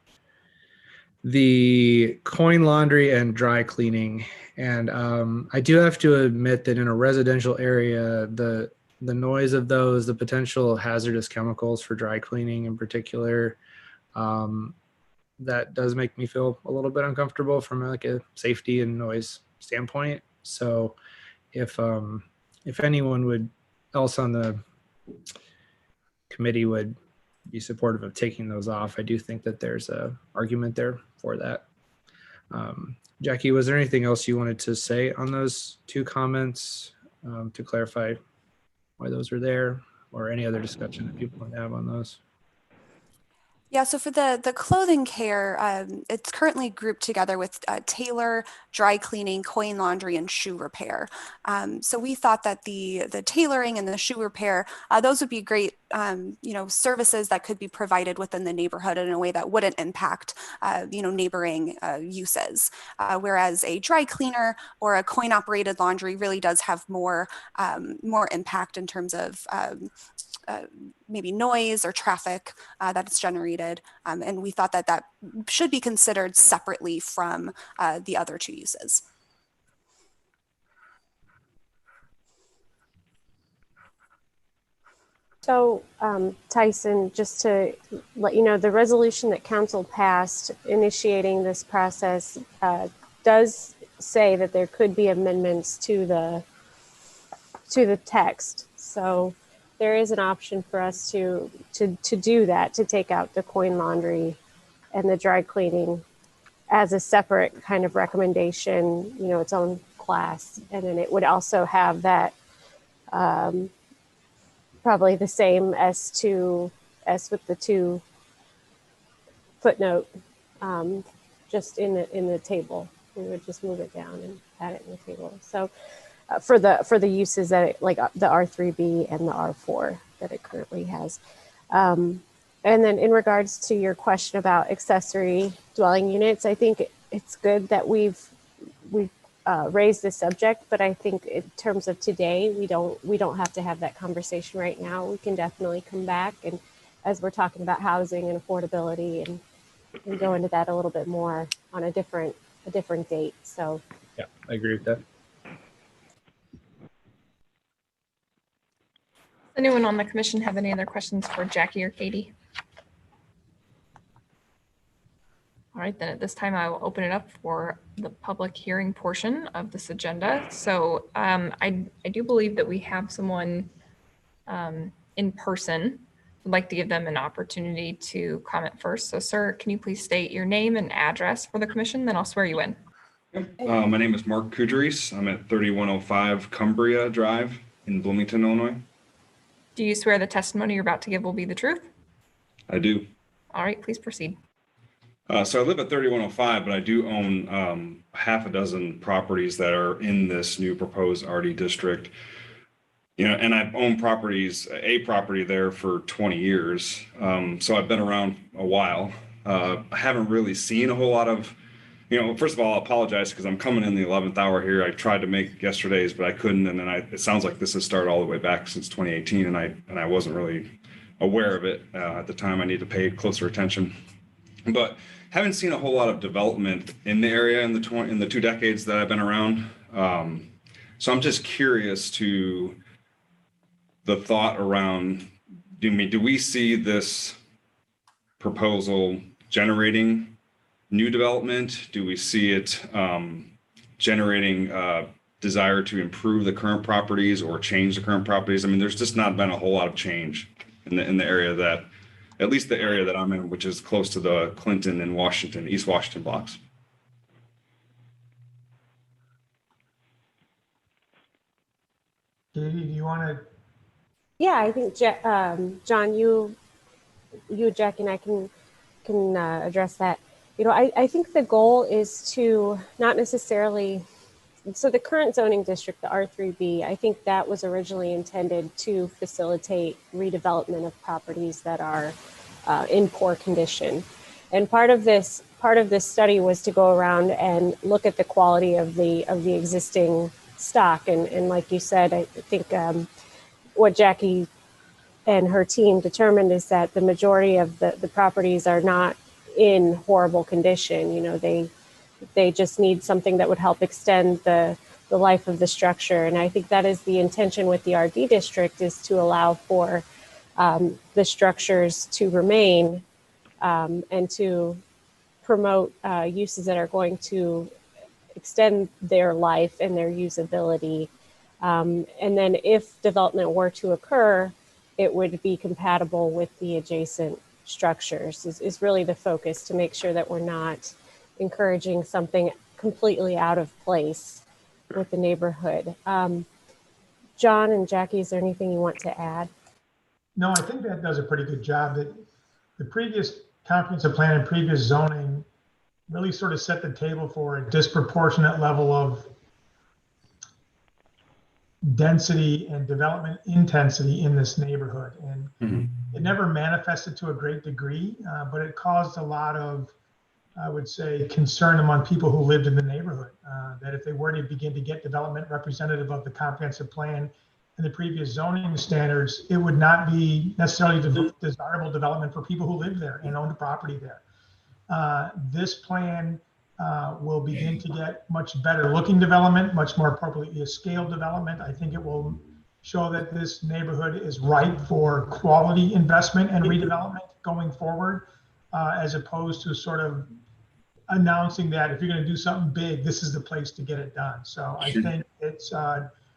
the coin laundry and dry cleaning. And I do have to admit that in a residential area, the noise of those, the potential hazardous chemicals for dry cleaning in particular, that does make me feel a little bit uncomfortable from like a safety and noise standpoint. So if anyone else on the committee would be supportive of taking those off, I do think that there's a argument there for that. Jackie, was there anything else you wanted to say on those two comments to clarify why those were there, or any other discussion that people want to have on those? Yeah, so for the clothing care, it's currently grouped together with tailor, dry cleaning, coin laundry, and shoe repair. So we thought that the tailoring and the shoe repair, those would be great, services that could be provided within the neighborhood in a way that wouldn't impact, neighboring uses. Whereas a dry cleaner or a coin-operated laundry really does have more impact in terms of maybe noise or traffic that it's generated. And we thought that should be considered separately from the other two uses. So Tyson, just to let you know, the resolution that council passed initiating this process does say that there could be amendments to the text. So there is an option for us to do that, to take out the coin laundry and the dry cleaning as a separate kind of recommendation, its own class. And then it would also have that probably the same as with the two footnote, just in the table. We would just move it down and add it in the table. So for the uses that like the R3B and the R4 that it currently has. And then in regards to your question about accessory dwelling units, I think it's good that we've raised the subject, but I think in terms of today, we don't have to have that conversation right now. We can definitely come back, and as we're talking about housing and affordability, and go into that a little bit more on a different date. So Yeah, I agree with that. Anyone on the commission have any other questions for Jackie or Katie? All right, then at this time, I will open it up for the public hearing portion of this agenda. So I do believe that we have someone in person. I'd like to give them an opportunity to comment first. So sir, can you please state your name and address for the commission, then I'll swear you in. My name is Mark Kudris. I'm at 3105 Cumbria Drive in Bloomington, Illinois. Do you swear the testimony you're about to give will be the truth? I do. All right, please proceed. So I live at 3105, but I do own half a dozen properties that are in this new proposed RD district. And I've owned a property there for 20 years. So I've been around a while. I haven't really seen a whole lot of, first of all, I apologize because I'm coming in the 11th hour here. I tried to make yesterday's, but I couldn't. And then it sounds like this has started all the way back since 2018. And I wasn't really aware of it at the time. I need to pay closer attention. But haven't seen a whole lot of development in the area in the 2 decades that I've been around. So I'm just curious to the thought around, do we see this proposal generating new development? Do we see it generating desire to improve the current properties or change the current properties? I mean, there's just not been a whole lot of change in the area that, at least the area that I'm in, which is close to the Clinton and Washington, East Washington blocks. Katie, do you want to? yeah, I think John, you, Jackie, and I can address that. I think the goal is to not necessarily, so the current zoning district, the R3B, I think that was originally intended to facilitate redevelopment of properties that are in poor condition. And part of this study was to go around and look at the quality of the existing stock. And like you said, I think what Jackie and her team determined is that the majority of the properties are not in horrible condition. They just need something that would help extend the life of the structure. And I think that is the intention with the RD district, is to allow for the structures to remain and to promote uses that are going to extend their life and their usability. And then if development were to occur, it would be compatible with the adjacent structures is really the focus, to make sure that we're not encouraging something completely out of place with the neighborhood. John and Jackie, is there anything you want to add? No, I think that does a pretty good job. That the previous comprehensive plan and previous zoning really sort of set the table for a disproportionate level of density and development intensity in this neighborhood. And it never manifested to a great degree, but it caused a lot of, I would say, concern among people who lived in the neighborhood, that if they were to begin to get development representative of the comprehensive plan and the previous zoning standards, it would not be necessarily desirable development for people who live there and own the property there. This plan will begin to get much better looking development, much more appropriately scaled development. I think it will show that this neighborhood is ripe for quality investment and redevelopment going forward, as opposed to sort of announcing that if you're going to do something big, this is the place to get it done. So I think it's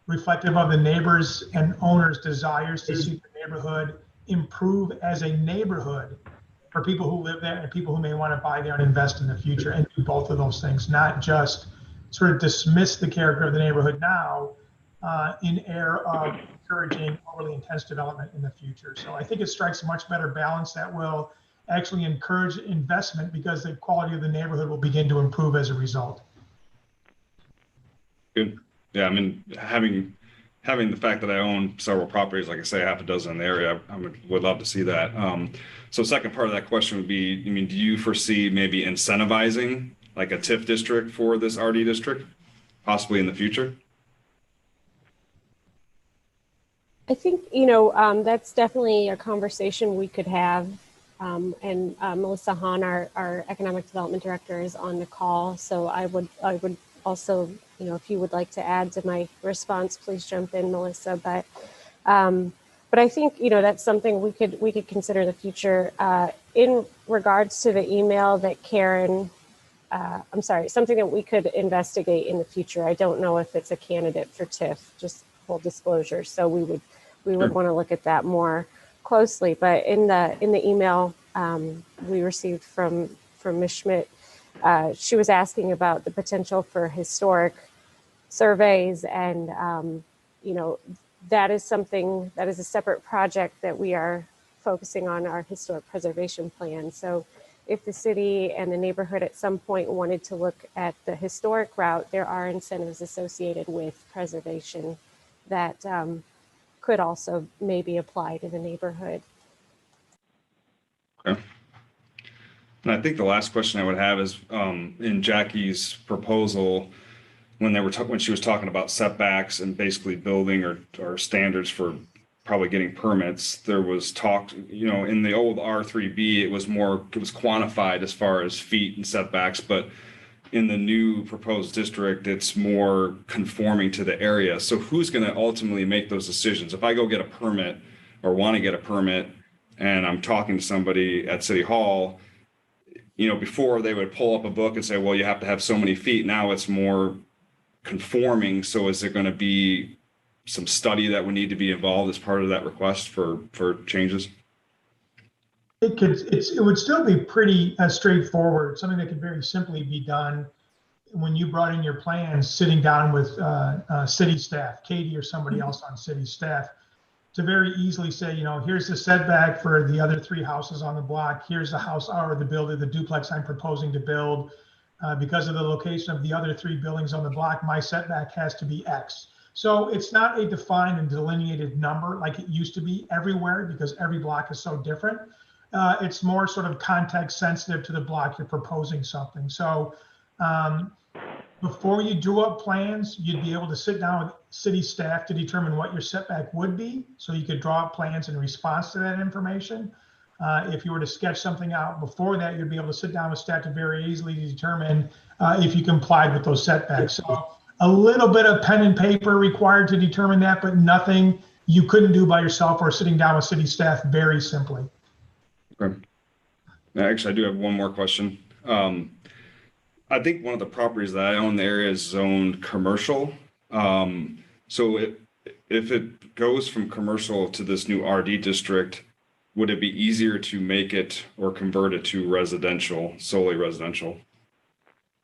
reflective of the neighbors and owners' desires to see the neighborhood improve as a neighborhood for people who live there and people who may want to buy there and invest in the future, and do both of those things, not just sort of dismiss the character of the neighborhood now in air of encouraging overly intense development in the future. So I think it strikes a much better balance that will actually encourage investment, because the quality of the neighborhood will begin to improve as a result. Good. Yeah, I mean, having the fact that I own several properties, like I say, half a dozen in the area, I would love to see that. So second part of that question would be, I mean, do you foresee maybe incentivizing like a TIF district for this RD district, possibly in the future? I think, that's definitely a conversation we could have. And Melissa Hahn, our economic development director, is on the call. So I would also, if you would like to add to my response, please jump in, Melissa. But I think, that's something we could consider in the future. In regards to the email that Karen, something that we could investigate in the future. I don't know if it's a candidate for TIF, just full disclosure. So we would want to look at that more closely. But in the email we received from Ms. Schmidt, she was asking about the potential for historic surveys, and that is a separate project that we are focusing on, our historic preservation plan. So if the city and the neighborhood at some point wanted to look at the historic route, there are incentives associated with preservation that could also maybe apply to the neighborhood. Okay. And I think the last question I would have is in Jackie's proposal, when she was talking about setbacks and basically building or standards for probably getting permits, there was talk, in the old R3B, it was quantified as far as feet and setbacks, but in the new proposed district, it's more conforming to the area. So who's going to ultimately make those decisions? If I go get a permit or want to get a permit and I'm talking to somebody at City Hall, before they would pull up a book and say, well, you have to have so many feet. Now it's more conforming. So is there going to be some study that would need to be involved as part of that request for changes? It would still be pretty straightforward, something that could very simply be done when you brought in your plans, sitting down with city staff, Katie or somebody else on city staff, to very easily say, here's the setback for the other 3 houses on the block. Here's the house or the duplex I'm proposing to build. Because of the location of the other 3 buildings on the block, my setback has to be X. So it's not a defined and delineated number like it used to be everywhere, because every block is so different. It's more sort of context sensitive to the block you're proposing something. So before you drew up plans, you'd be able to sit down with city staff to determine what your setback would be, so you could draw up plans in response to that information. If you were to sketch something out before that, you'd be able to sit down with staff to very easily determine if you complied with those setbacks. So a little bit of pen and paper required to determine that, but nothing you couldn't do by yourself or sitting down with city staff very simply. Okay. Actually, I do have one more question. I think one of the properties that I own in the area is zoned commercial. So if it goes from commercial to this new RD district, would it be easier to make it or convert it to residential, solely residential?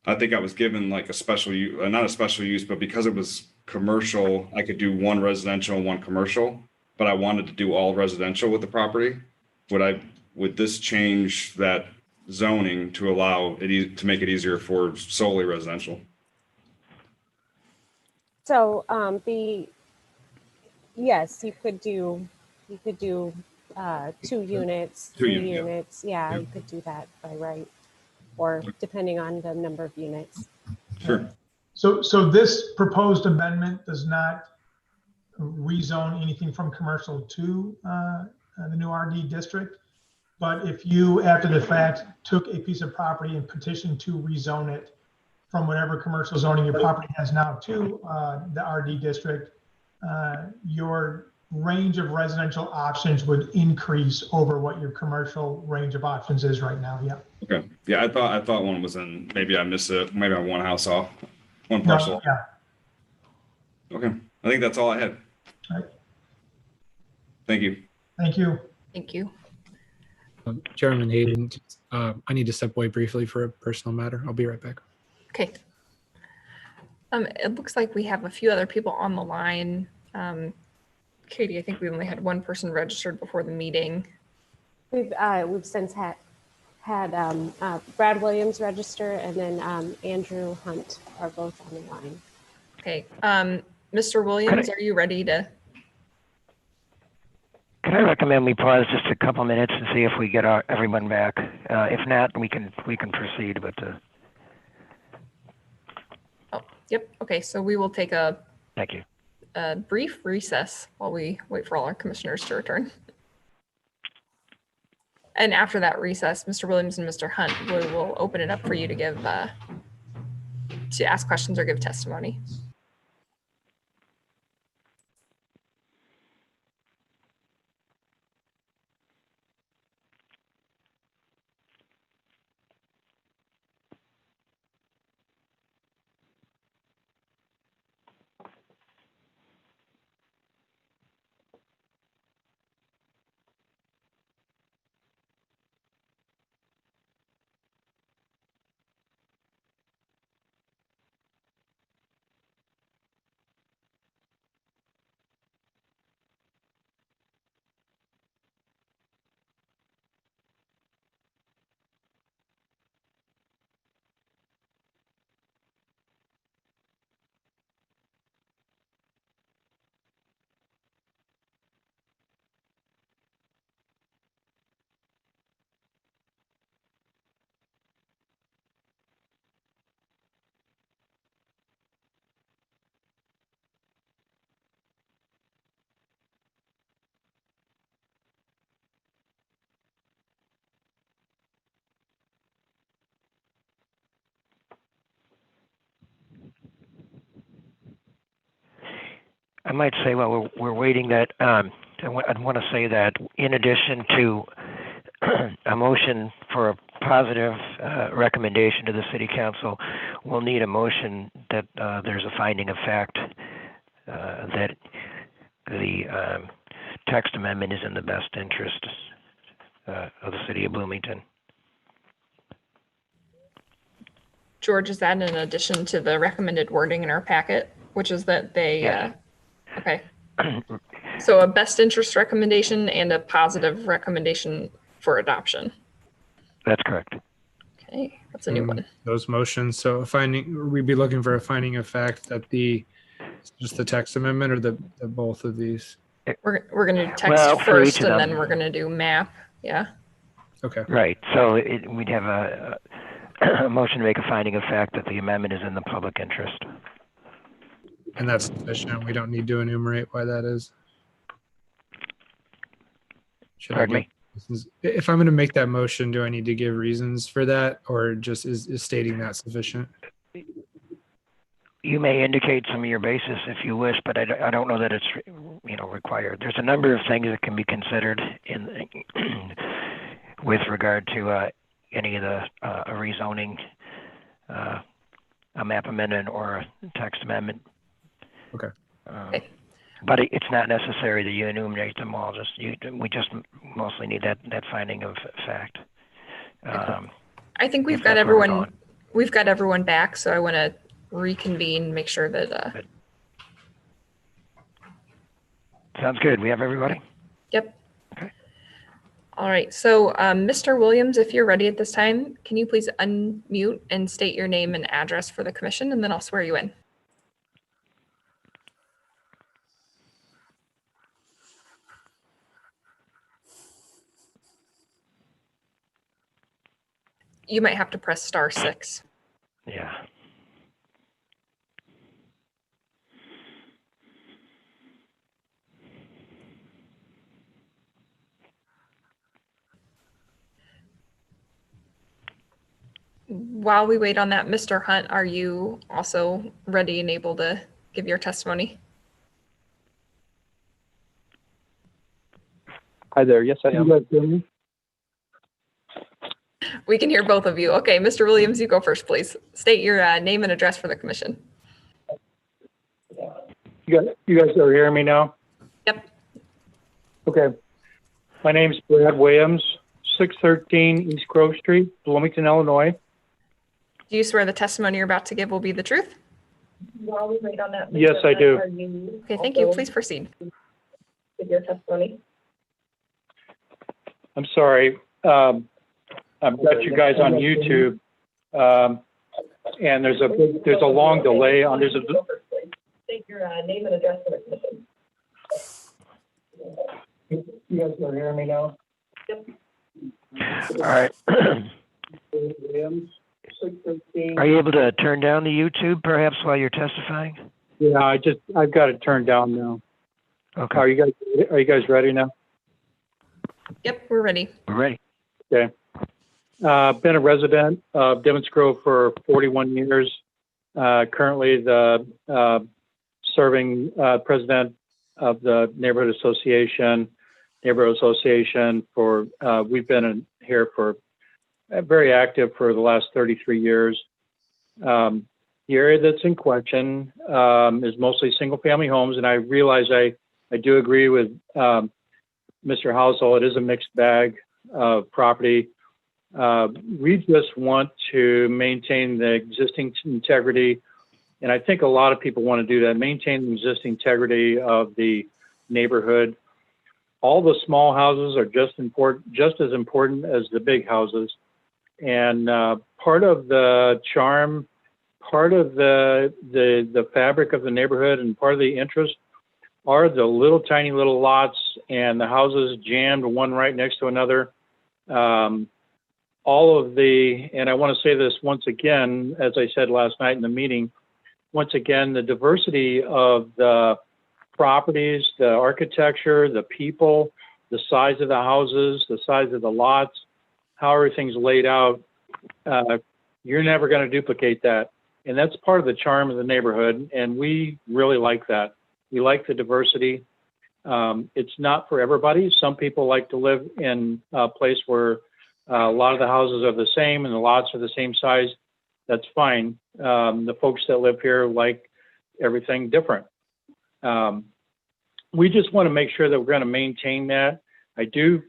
I think I was given like a special use, not a special use, but because it was commercial, I could do one residential and one commercial, but I wanted to do all residential with the property. Would this change that zoning to allow it to make it easier for solely residential? So yes, you could do 2 units, 3 units. Yeah, you could do that by right, or depending on the number of units. Sure. So this proposed amendment does not rezone anything from commercial to the new RD district. But if you, after the fact, took a piece of property and petitioned to rezone it from whatever commercial zoning your property has now to the RD district, your range of residential options would increase over what your commercial range of options is right now. Yeah. Okay. Yeah, I thought one was in. Maybe I missed it. Maybe I'm one house off, one parcel. No, yeah. Okay. I think that's all I had. All right. Thank you. Thank you. Thank you. Chairman Hayden, I need to step away briefly for a personal matter. I'll be right back. Okay. It looks like we have a few other people on the line. Katie, I think we only had one person registered before the meeting. We've since had Brad Williams register, and then Andrew Hunt are both on the line. Okay. Mr. Williams, are you ready to? Can I recommend we pause just a couple minutes and see if we get everyone back? If not, we can proceed. But Yep. Okay, so we will take a Thank you. brief recess while we wait for all our commissioners to return. And after that recess, Mr. Williams and Mr. Hunt, we will open it up for you to give, to ask questions or give testimony. I might say while we're waiting that I want to say that in addition to a motion for a positive recommendation to the City Council, we'll need a motion that there's a finding of fact that the text amendment is in the best interest of the City of Bloomington. George, is that in addition to the recommended wording in our packet, which is that they, Yes. Okay. So a best interest recommendation and a positive recommendation for adoption. That's correct. Okay, that's a new one. Those motions. So a finding, we'd be looking for a finding of fact that just the text amendment or the both of these. We're going to do text Well, for each first, of and them. then we're going to do map. Yeah. Okay. Right. So we'd have a motion to make a finding of fact that the amendment is in the public interest. And that's sufficient. We don't need to enumerate why that is. Should Pardon I give reasons? If I'm going to make that motion, do I need to give reasons for that, or just is stating that sufficient? You may indicate some of your basis if you wish, but I don't know that it's required. There's a number of things that can be considered in with regard to any of the a rezoning, a map amendment or a text amendment. Okay. But it's not necessary that you enumerate them all. We just mostly need that finding of fact. I think we've got everyone. We've got everyone back, so I want to reconvene, make sure that. Sounds good. We have everybody. Yep. Okay. All right. So, Mr. Williams, if you're ready at this time, can you please unmute and state your name and address for the commission, and then I'll swear you in. You might have to press *6. Yeah. While we wait on that, Mr. Hunt, are you also ready and able to give your testimony? Hi there. Yes, I am. We can hear both of you. Okay, Mr. Williams, you go first, please. State your name and address for the commission. You guys are hearing me now? Yep. Okay. My name's Brad Williams, 613 East Grove Street, Bloomington, Illinois. Do you swear the testimony you're about to give will be the truth? While we wait on that. Yes, I do. Okay, thank you. Please proceed. With your testimony. I'm sorry. I've got you guys on YouTube, and there's a long delay on this. State your name and address for the commission. You guys are hearing me now? Yep. All right. actually proceed. Are you able to turn down the YouTube perhaps while you're testifying? Yeah, I've got it turned down now. Okay. Are you guys ready now? Yep, we're ready. We're ready. Okay. Been a resident of Devon's Grove for 41 years. Currently the serving president of the neighborhood association for, we've been in here for very active for the last 33 years. The area that's in question is mostly single family homes. And I realize I do agree with Mr. Housel. It is a mixed bag of property. We just want to maintain the existing integrity. And I think a lot of people want to do that, maintain the existing integrity of the neighborhood. All the small houses are just as important as the big houses. And part of the charm, part of the fabric of the neighborhood, and part of the interest are the little tiny little lots and the houses jammed one right next to another. All of the, and I want to say this once again, as I said last night in the meeting, once again, the diversity of the properties, the architecture, the people, the size of the houses, the size of the lots, how everything's laid out, you're never going to duplicate that. And that's part of the charm of the neighborhood. And we really like that. We like the diversity. It's not for everybody. Some people like to live in a place where a lot of the houses are the same and the lots are the same size. That's fine. The folks that live here like everything different. We just want to make sure that we're going to maintain that. I do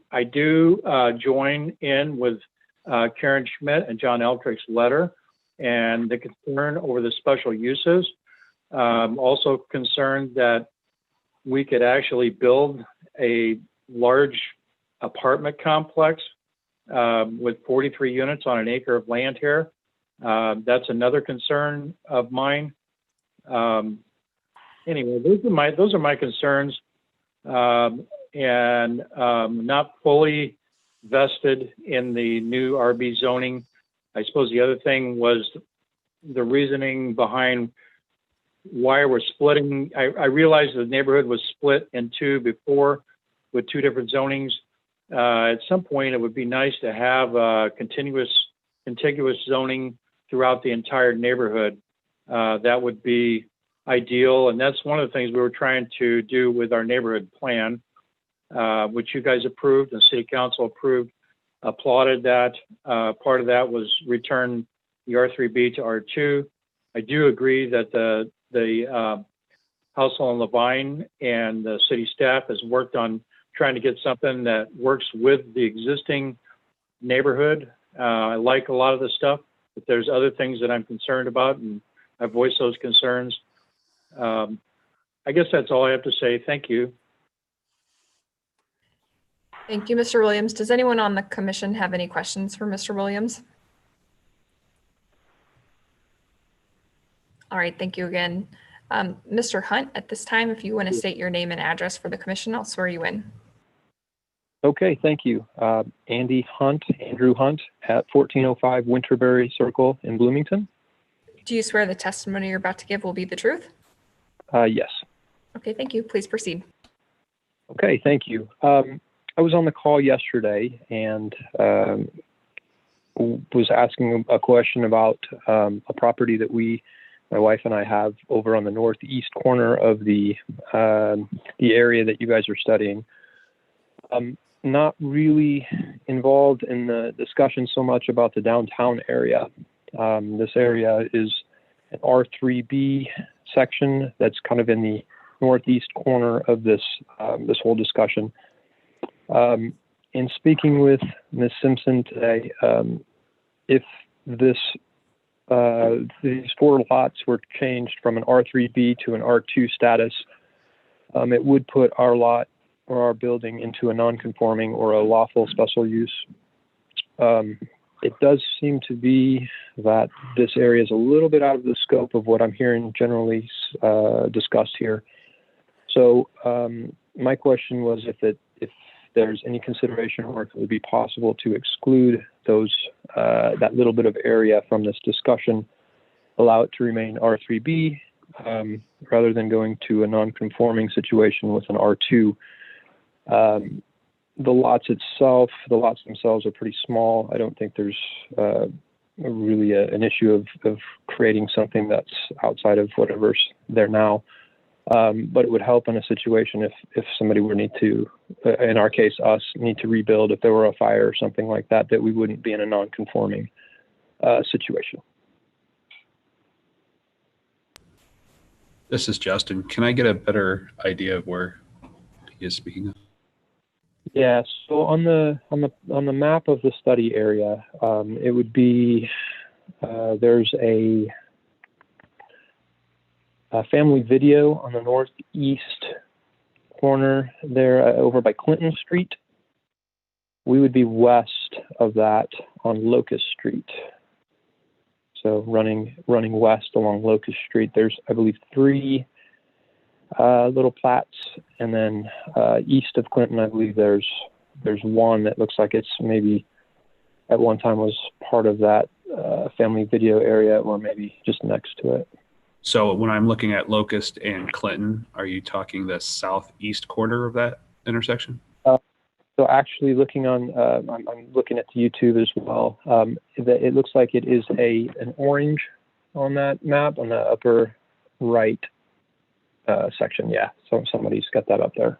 join in with Karen Schmidt and John Eldrick's letter and the concern over the special uses. Also concerned that we could actually build a large apartment complex with 43 units on an acre of land here. That's another concern of mine. Anyway, those are my concerns, and not fully vested in the new RB zoning. I suppose the other thing was the reasoning behind why we're splitting. I realized the neighborhood was split in two before with two different zonings. At some point, it would be nice to have contiguous zoning throughout the entire neighborhood. That would be ideal, and that's one of the things we were trying to do with our neighborhood plan, which you guys approved and City Council approved, applauded that. Part of that was return the R3B to R2. I do agree that the Housel and Levine and the city staff has worked on trying to get something that works with the existing neighborhood. I like a lot of the stuff, but there's other things that I'm concerned about, and I voiced those concerns. I guess that's all I have to say. Thank you. Thank you, Mr. Williams. Does anyone on the commission have any questions for Mr. Williams? All right, thank you again. Mr. Hunt, at this time, if you want to state your name and address for the commission, I'll swear you in. Okay, thank you. Andrew Hunt at 1405 Winterberry Circle in Bloomington. Do you swear the testimony you're about to give will be the truth? Yes. Okay, thank you. Please proceed. Okay, thank you. I was on the call yesterday and was asking a question about a property that my wife and I have over on the northeast corner of the area that you guys are studying. Not really involved in the discussion so much about the downtown area. This area is an R3B section that's kind of in the northeast corner of this whole discussion. In speaking with Ms. Simpson today, if these 4 lots were changed from an R3B to an R2 status, it would put our lot or our building into a non-conforming or a lawful special use. It does seem to be that this area is a little bit out of the scope of what I'm hearing generally discussed here. So my question was if there's any consideration or if it would be possible to exclude those that little bit of area from this discussion, allow it to remain R3B rather than going to a non-conforming situation with an R2. The lots themselves are pretty small. I don't think there's really an issue of creating something that's outside of whatever's there now. But it would help in a situation if somebody would need to, in our case, us, need to rebuild if there were a fire or something like that, that we wouldn't be in a non-conforming situation. This is Justin. Can I get a better idea of where he is speaking of? Yeah, so on the map of the study area, it would be there's a family video on the northeast corner there over by Clinton Street. We would be west of that on Locust Street. So running west along Locust Street, there's, I believe, 3 little plats, and then east of Clinton, I believe there's one that looks like it's maybe at one time was part of that family video area, or maybe just next to it. So when I'm looking at Locust and Clinton, are you talking the southeast corner of that intersection? So actually looking on, I'm looking at the YouTube as well. It looks like it is an orange on that map on the upper right section. Yeah, so somebody's got that up there.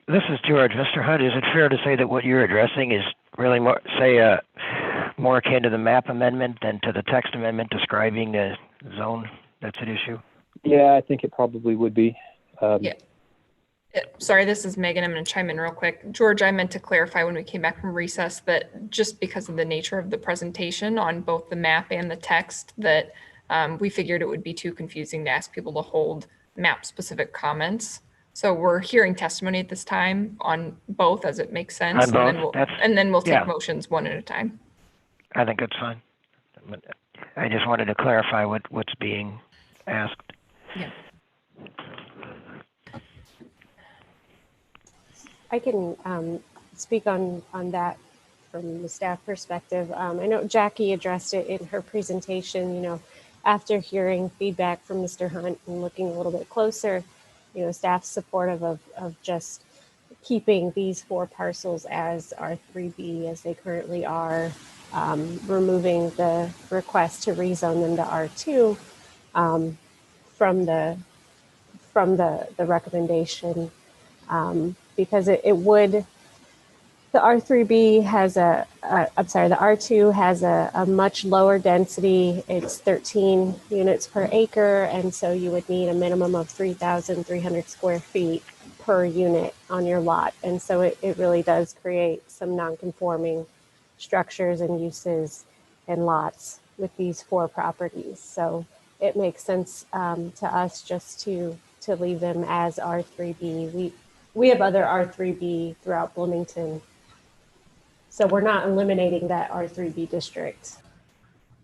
This is George. Mr. Hunt, is it fair to say that what you're addressing is really more, more akin to the map amendment than to the text amendment describing the zone that's at issue? Yeah, I think it probably would be. Yeah. Sorry, this is Megan. I'm going to chime in real quick. George, I meant to clarify when we came back from recess that just because of the nature of the presentation on both the map and the text, that we figured it would be too confusing to ask people to hold map-specific comments. So we're hearing testimony at this time on both as it makes sense. And then we'll take motions one at a time. I think that's fine. I just wanted to clarify what's being asked. Yeah. I can speak on that from the staff perspective. I know Jackie addressed it in her presentation. After hearing feedback from Mr. Hunt and looking a little bit closer, staff's supportive of just keeping these 4 parcels as R3B as they currently are, removing the request to rezone them to R2 from the recommendation. Because it would, the R3B has the R2 has a much lower density. It's 13 units per acre. And so you would need a minimum of 3,300 square feet per unit on your lot. And so it really does create some non-conforming structures and uses and lots with these 4 properties. So it makes sense to us just to leave them as R3B. We have other R3B throughout Bloomington. So we're not eliminating that R3B district.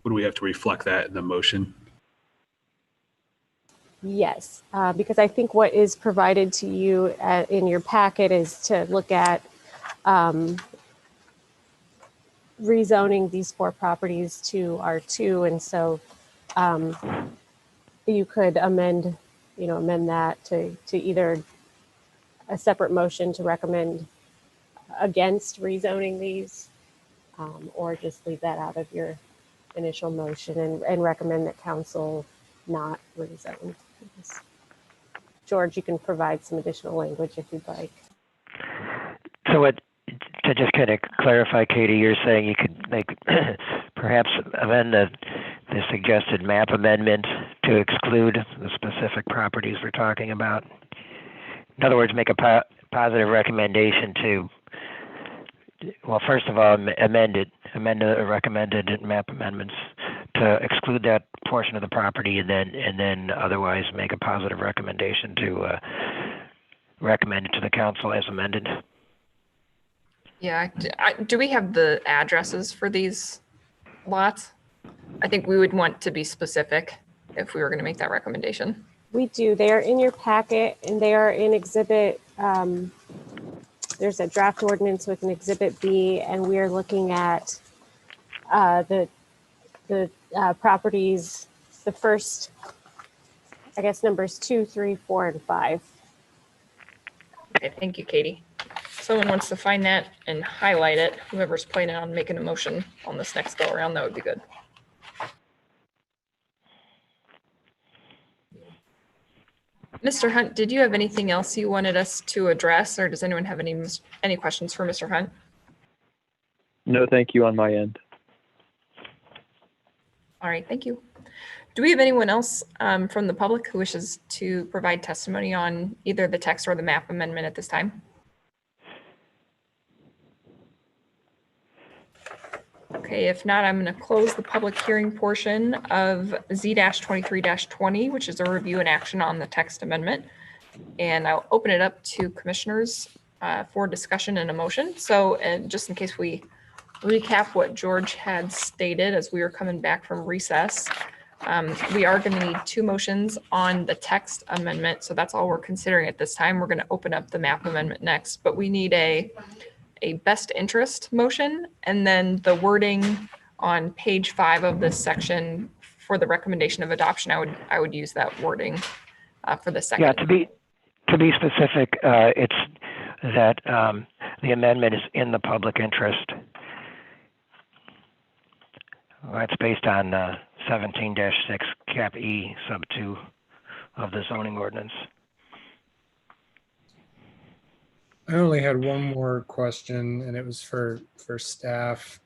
Would we have to reflect that in the motion? Yes, because I think what is provided to you in your packet is to look at rezoning these 4 properties to R2. And so you could amend that to either a separate motion to recommend against rezoning these, or just leave that out of your initial motion and recommend that council not rezone. George, you can provide some additional language if you'd like. So to just kind of clarify, Katie, you're saying you could perhaps amend the suggested map amendment to exclude the specific properties we're talking about? In other words, make a positive recommendation to, well, first of all, amend the recommended map amendments to exclude that portion of the property, and then otherwise make a positive recommendation to recommend it to the council as amended. Yeah. Do we have the addresses for these lots? I think we would want to be specific if we were going to make that recommendation. We do. They are in your packet and they are in exhibit. There's a draft ordinance with an exhibit B, and we are looking at the properties, the first, I guess, numbers 2, 3, 4, and 5. Okay, thank you, Katie. Someone wants to find that and highlight it. Whoever's planning on making a motion on this next go around, that would be good. Mr. Hunt, did you have anything else you wanted us to address, or does anyone have any questions for Mr. Hunt? No, thank you on my end. All right, thank you. Do we have anyone else from the public who wishes to provide testimony on either the text or the map amendment at this time? Okay, if not, I'm going to close the public hearing portion of Z-23-20, which is a review and action on the text amendment. And I'll open it up to commissioners for discussion and a motion. So, and just in case we recap what George had stated as we were coming back from recess, we are going to need 2 motions on the text amendment. So that's all we're considering at this time. We're going to open up the map amendment next, but we need a best interest motion, and then the wording on page 5 of this section for the recommendation of adoption. I would use that wording for the second. Yeah, to be specific, it's that the amendment is in the public interest. It's based on 17-6 cap E sub 2 of the zoning ordinance. I only had one more question, and it was for staff.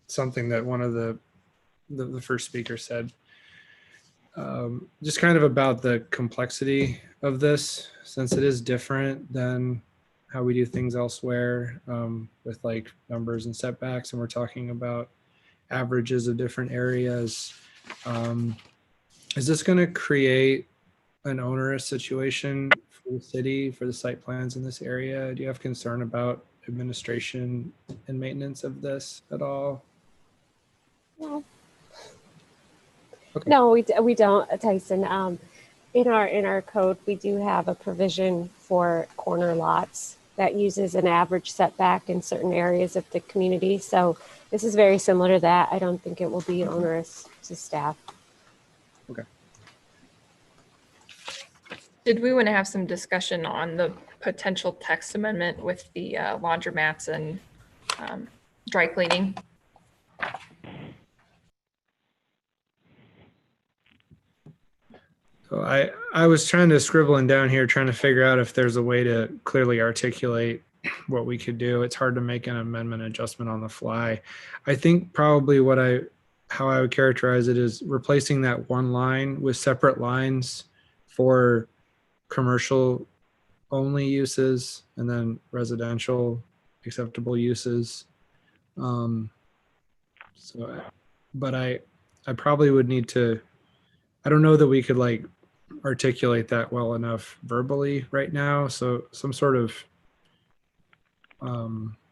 Something that one of the first speaker said, just kind of about the complexity of this, since it is different than how we do things elsewhere, with like numbers and setbacks, and we're talking about averages of different areas. Is this going to create an onerous situation for the city, for the site plans in this area? Do you have concern about administration and maintenance of this at all? No, Okay. no, we don't, Tyson. In our code, we do have a provision for corner lots that uses an average setback in certain areas of the community. So this is very similar to that. I don't think it will be onerous to staff. Okay. Did we want to have some discussion on the potential text amendment with the laundromats and dry cleaning? So I was trying to scribbling down here, trying to figure out if there's a way to clearly articulate what we could do. It's hard to make an amendment adjustment on the fly. I think probably how I would characterize it is replacing that one line with separate lines for commercial only uses and then residential acceptable uses. But I probably would need to, I don't know that we could like articulate that well enough verbally right now. So some sort of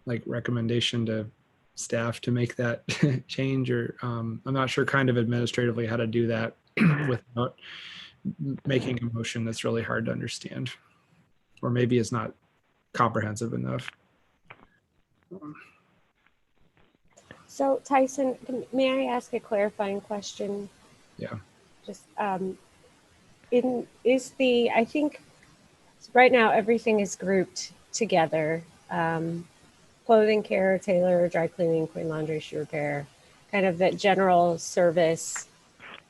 like recommendation to staff to make that change, or I'm not sure kind of administratively how to do that without making a motion that's really hard to understand, or maybe it's not comprehensive enough. So Tyson, may I ask a clarifying question? Yeah. Just I think right now everything is grouped together. Clothing care, tailor, dry cleaning, clean laundry, shoe repair, kind of that general service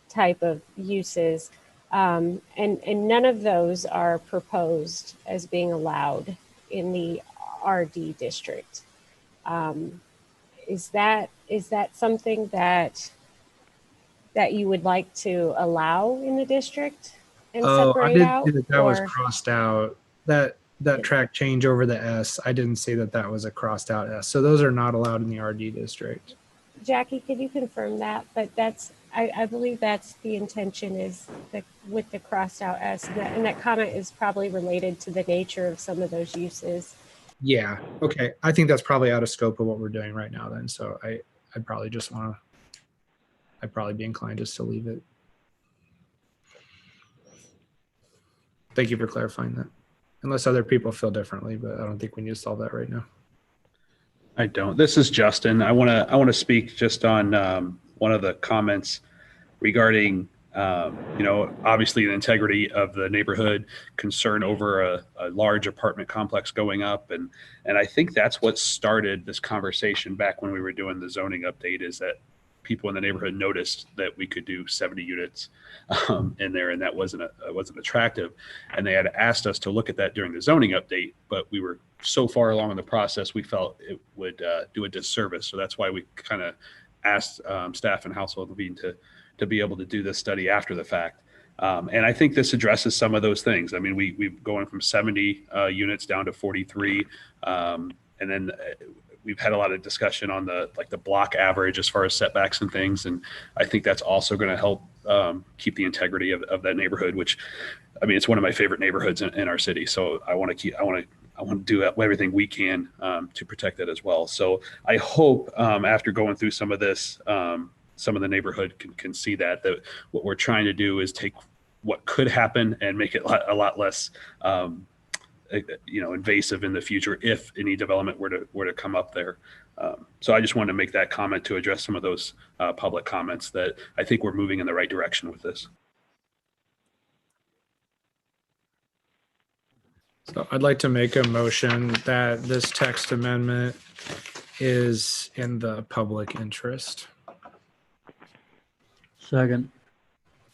type of uses. And none of those are proposed as being allowed in the RD district. Is that something that you would like to allow in the district and separate I didn't out? see that was crossed out. That track change over the S, I didn't see that was a crossed out S. So those are not allowed in the RD district. Jackie, could you confirm that? But I believe that's the intention, is with the crossed out S, and that comment is probably related to the nature of some of those uses. Yeah. Okay. I think that's probably out of scope of what we're doing right now then. So I'd probably be inclined just to leave it. Thank you for clarifying that. Unless other people feel differently, but I don't think we need to solve that right now. I don't. This is Justin. I want to speak just on one of the comments regarding obviously the integrity of the neighborhood, concern over a large apartment complex going up, and I think that's what started this conversation back when we were doing the zoning update. Is that people in the neighborhood noticed that we could do 70 units in there, and that wasn't attractive, and they had asked us to look at that during the zoning update, but we were so far along in the process we felt it would do a disservice. So that's why we kind of asked staff and Household Levine to be able to do this study after the fact. And I think this addresses some of those things. I mean, we've going from 70 units down to 43, and then we've had a lot of discussion on the block average as far as setbacks and things. And I think that's also going to help keep the integrity of that neighborhood, which, I mean, it's one of my favorite neighborhoods in our city. So I want to do everything we can to protect it as well. So I hope after going through some of this, some of the neighborhood can see that what we're trying to do is take what could happen and make it a lot less invasive in the future if any development were to come up there. So I just wanted to make that comment to address some of those public comments that I think we're moving in the right direction with this. So I'd like to make a motion that this text amendment is in the public interest. Second.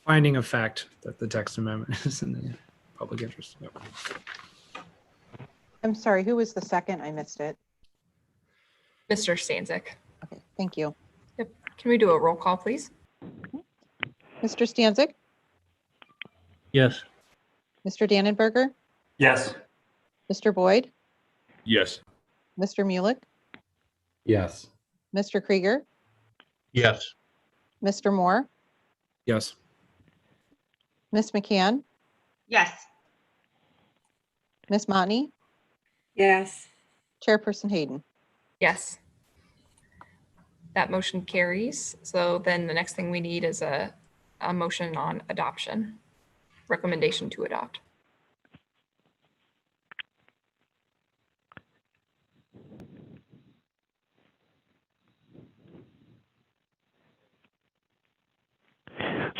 Finding of fact that the text amendment is in the public interest. Yep. I'm sorry, who was the second? I missed it. Mr. Stanzik. Okay, thank you. Yep. Can we do a roll call, please? Mr. Stanzik, Yes. Mr. Dannenberger, Yes. Mr. Boyd, Yes. Mr. Mulek, Yes. Mr. Krieger, Yes. Mr. Moore, Yes. Ms. McCann, Yes. Ms. Montney, Yes. Chairperson Hayden. Yes. That motion carries. So then the next thing we need is a motion on adoption, recommendation to adopt.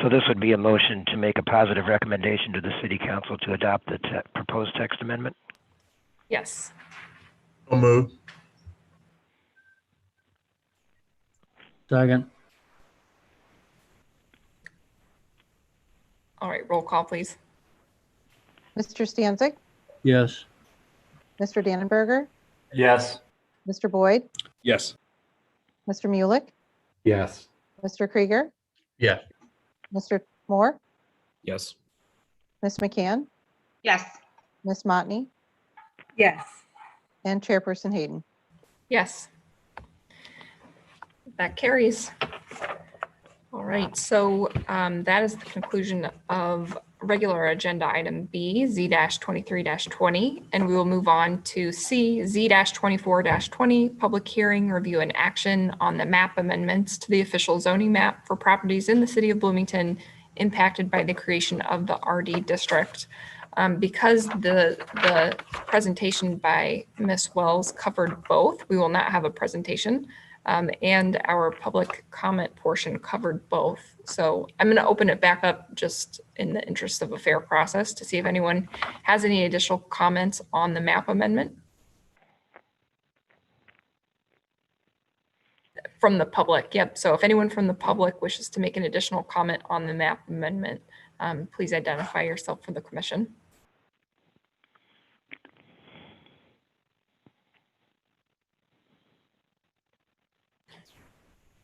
So this would be a motion to make a positive recommendation to the city council to adopt the proposed text amendment? Yes. So moved. Second. All right, roll call, please. Mr. Stanzik, Yes. Mr. Dannenberger, Yes. Mr. Boyd, Yes. Mr. Mulek, Yes. Mr. Krieger, Yes. Mr. Moore, Yes. Ms. McCann, Yes. Ms. Montney, Yes. and Chairperson Hayden. Yes. That carries. All right, so that is the conclusion of regular agenda item B, Z-23-20, and we will move on to C, Z-24-20, public hearing, review and action on the map amendments to the official zoning map for properties in the city of Bloomington impacted by the creation of the RD district. Because the presentation by Ms. Wells covered both, we will not have a presentation. And our public comment portion covered both. So I'm going to open it back up just in the interest of a fair process to see if anyone has any additional comments on the map amendment. From the public, yep. So if anyone from the public wishes to make an additional comment on the map amendment, please identify yourself for the commission.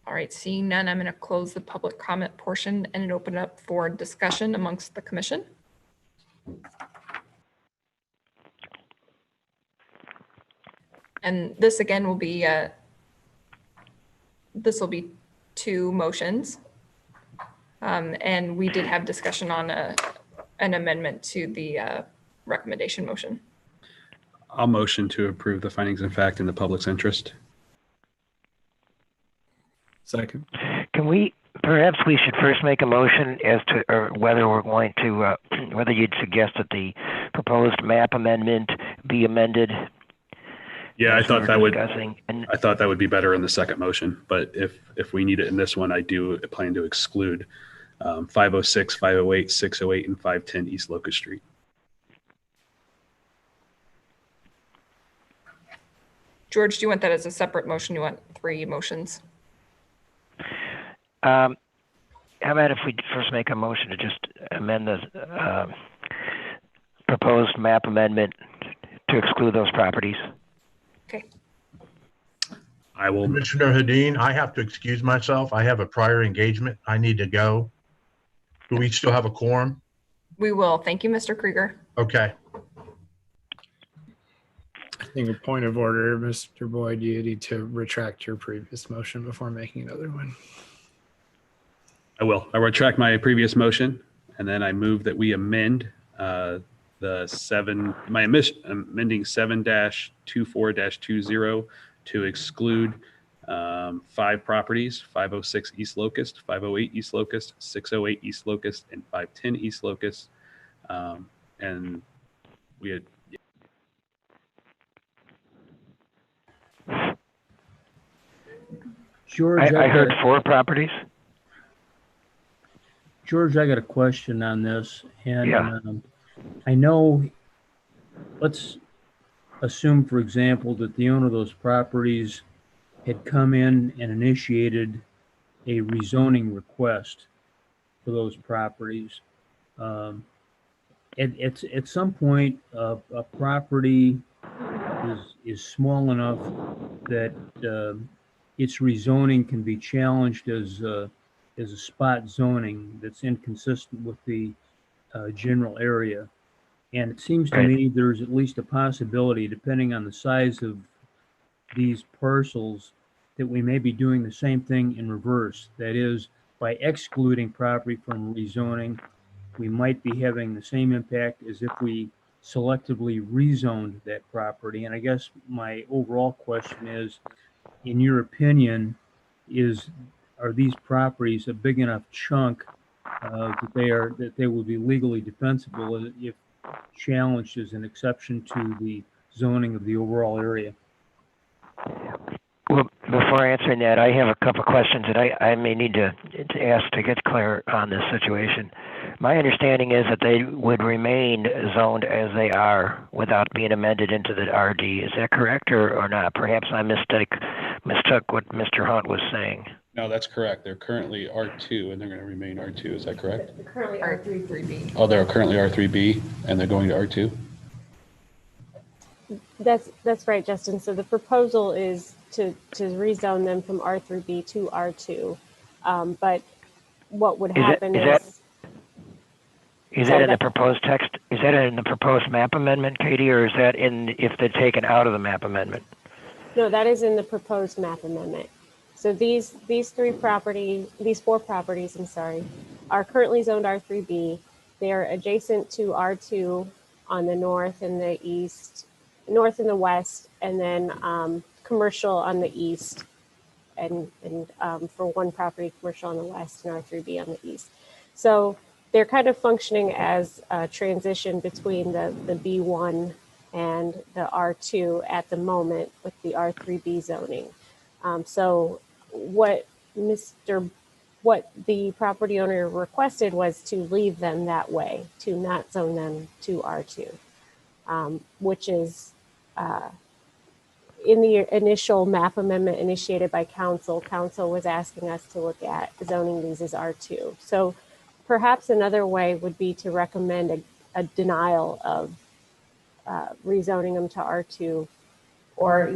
All right, seeing none, I'm going to close the public comment portion and open it up for discussion amongst the commission. And this again will be, this will be two motions. And we did have discussion on an amendment to the recommendation motion. I'll motion to approve the findings of fact in the public's interest. Second. Can we Perhaps we should first make a motion as to or whether we're going to, whether you'd suggest that the proposed map amendment be amended. Yeah, I as we thought were that would. discussing. And I thought that would be better in the second motion, but if we need it in this one, I do plan to exclude 506, 508, 608, and 510 East Locust Street. George, do you want that as a separate motion? You want 3 motions? how about if we first make a motion to just amend the proposed map amendment to exclude those properties? Okay. I will. Commissioner Hadeen, I have to excuse myself. I have a prior engagement. I need to go. Do we still have a quorum? We will. Thank you, Mr. Krieger. Okay. I think a point of order, Mr. Boyd, you need to retract your previous motion before making another one. I will. I retract my previous motion, and then I move that we amend amending 7-24-20 to exclude 5 properties: 506 East Locust, 508 East Locust, 608 East Locust, and 510 East Locust. And we had. George, I heard 4 properties. George, I got a question on this, and Yeah. I know, let's assume, for example, that the owner of those properties had come in and initiated a rezoning request for those properties. At some point, a property is small enough that its rezoning can be challenged as a spot zoning that's inconsistent with the general area. And it seems to me there's at least a possibility, depending on the size of these parcels, that we may be doing the same thing in reverse. That is, by excluding property from rezoning, we might be having the same impact as if we selectively rezoned that property. And I guess my overall question is, in your opinion, are these properties a big enough chunk that they will be legally defensible if challenged as an exception to the zoning of the overall area? Well, before answering that, I have a couple of questions that I may need to ask to get clear on this situation. My understanding is that they would remain zoned as they are without being amended into the RD. Is that correct or not? Perhaps I mistook what Mr. Hunt was saying. No, that's correct. They're currently R2, and they're going to remain R2. Is that correct? Currently R3B. Oh, they're currently R3B, and they're going to R2? That's right, Justin. So the proposal is to rezone them from R3B to R2. But what would happen is that in the proposed text? Is that in the proposed map amendment, Katie, or is that if they're taken out of the map amendment? No, that is in the proposed map amendment. So these 4 properties, I'm sorry, are currently zoned R3B. They are adjacent to R2 on the north and the east, north and the west, and then commercial on the east, and for one property, commercial on the west and R3B on the east. So they're kind of functioning as a transition between the B1 and the R2 at the moment with the R3B zoning. So what the property owner requested was to leave them that way, to not zone them to R2, which is in the initial map amendment initiated by council. Council was asking us to look at zoning these as R2. So perhaps another way would be to recommend a denial of rezoning them to R2, or,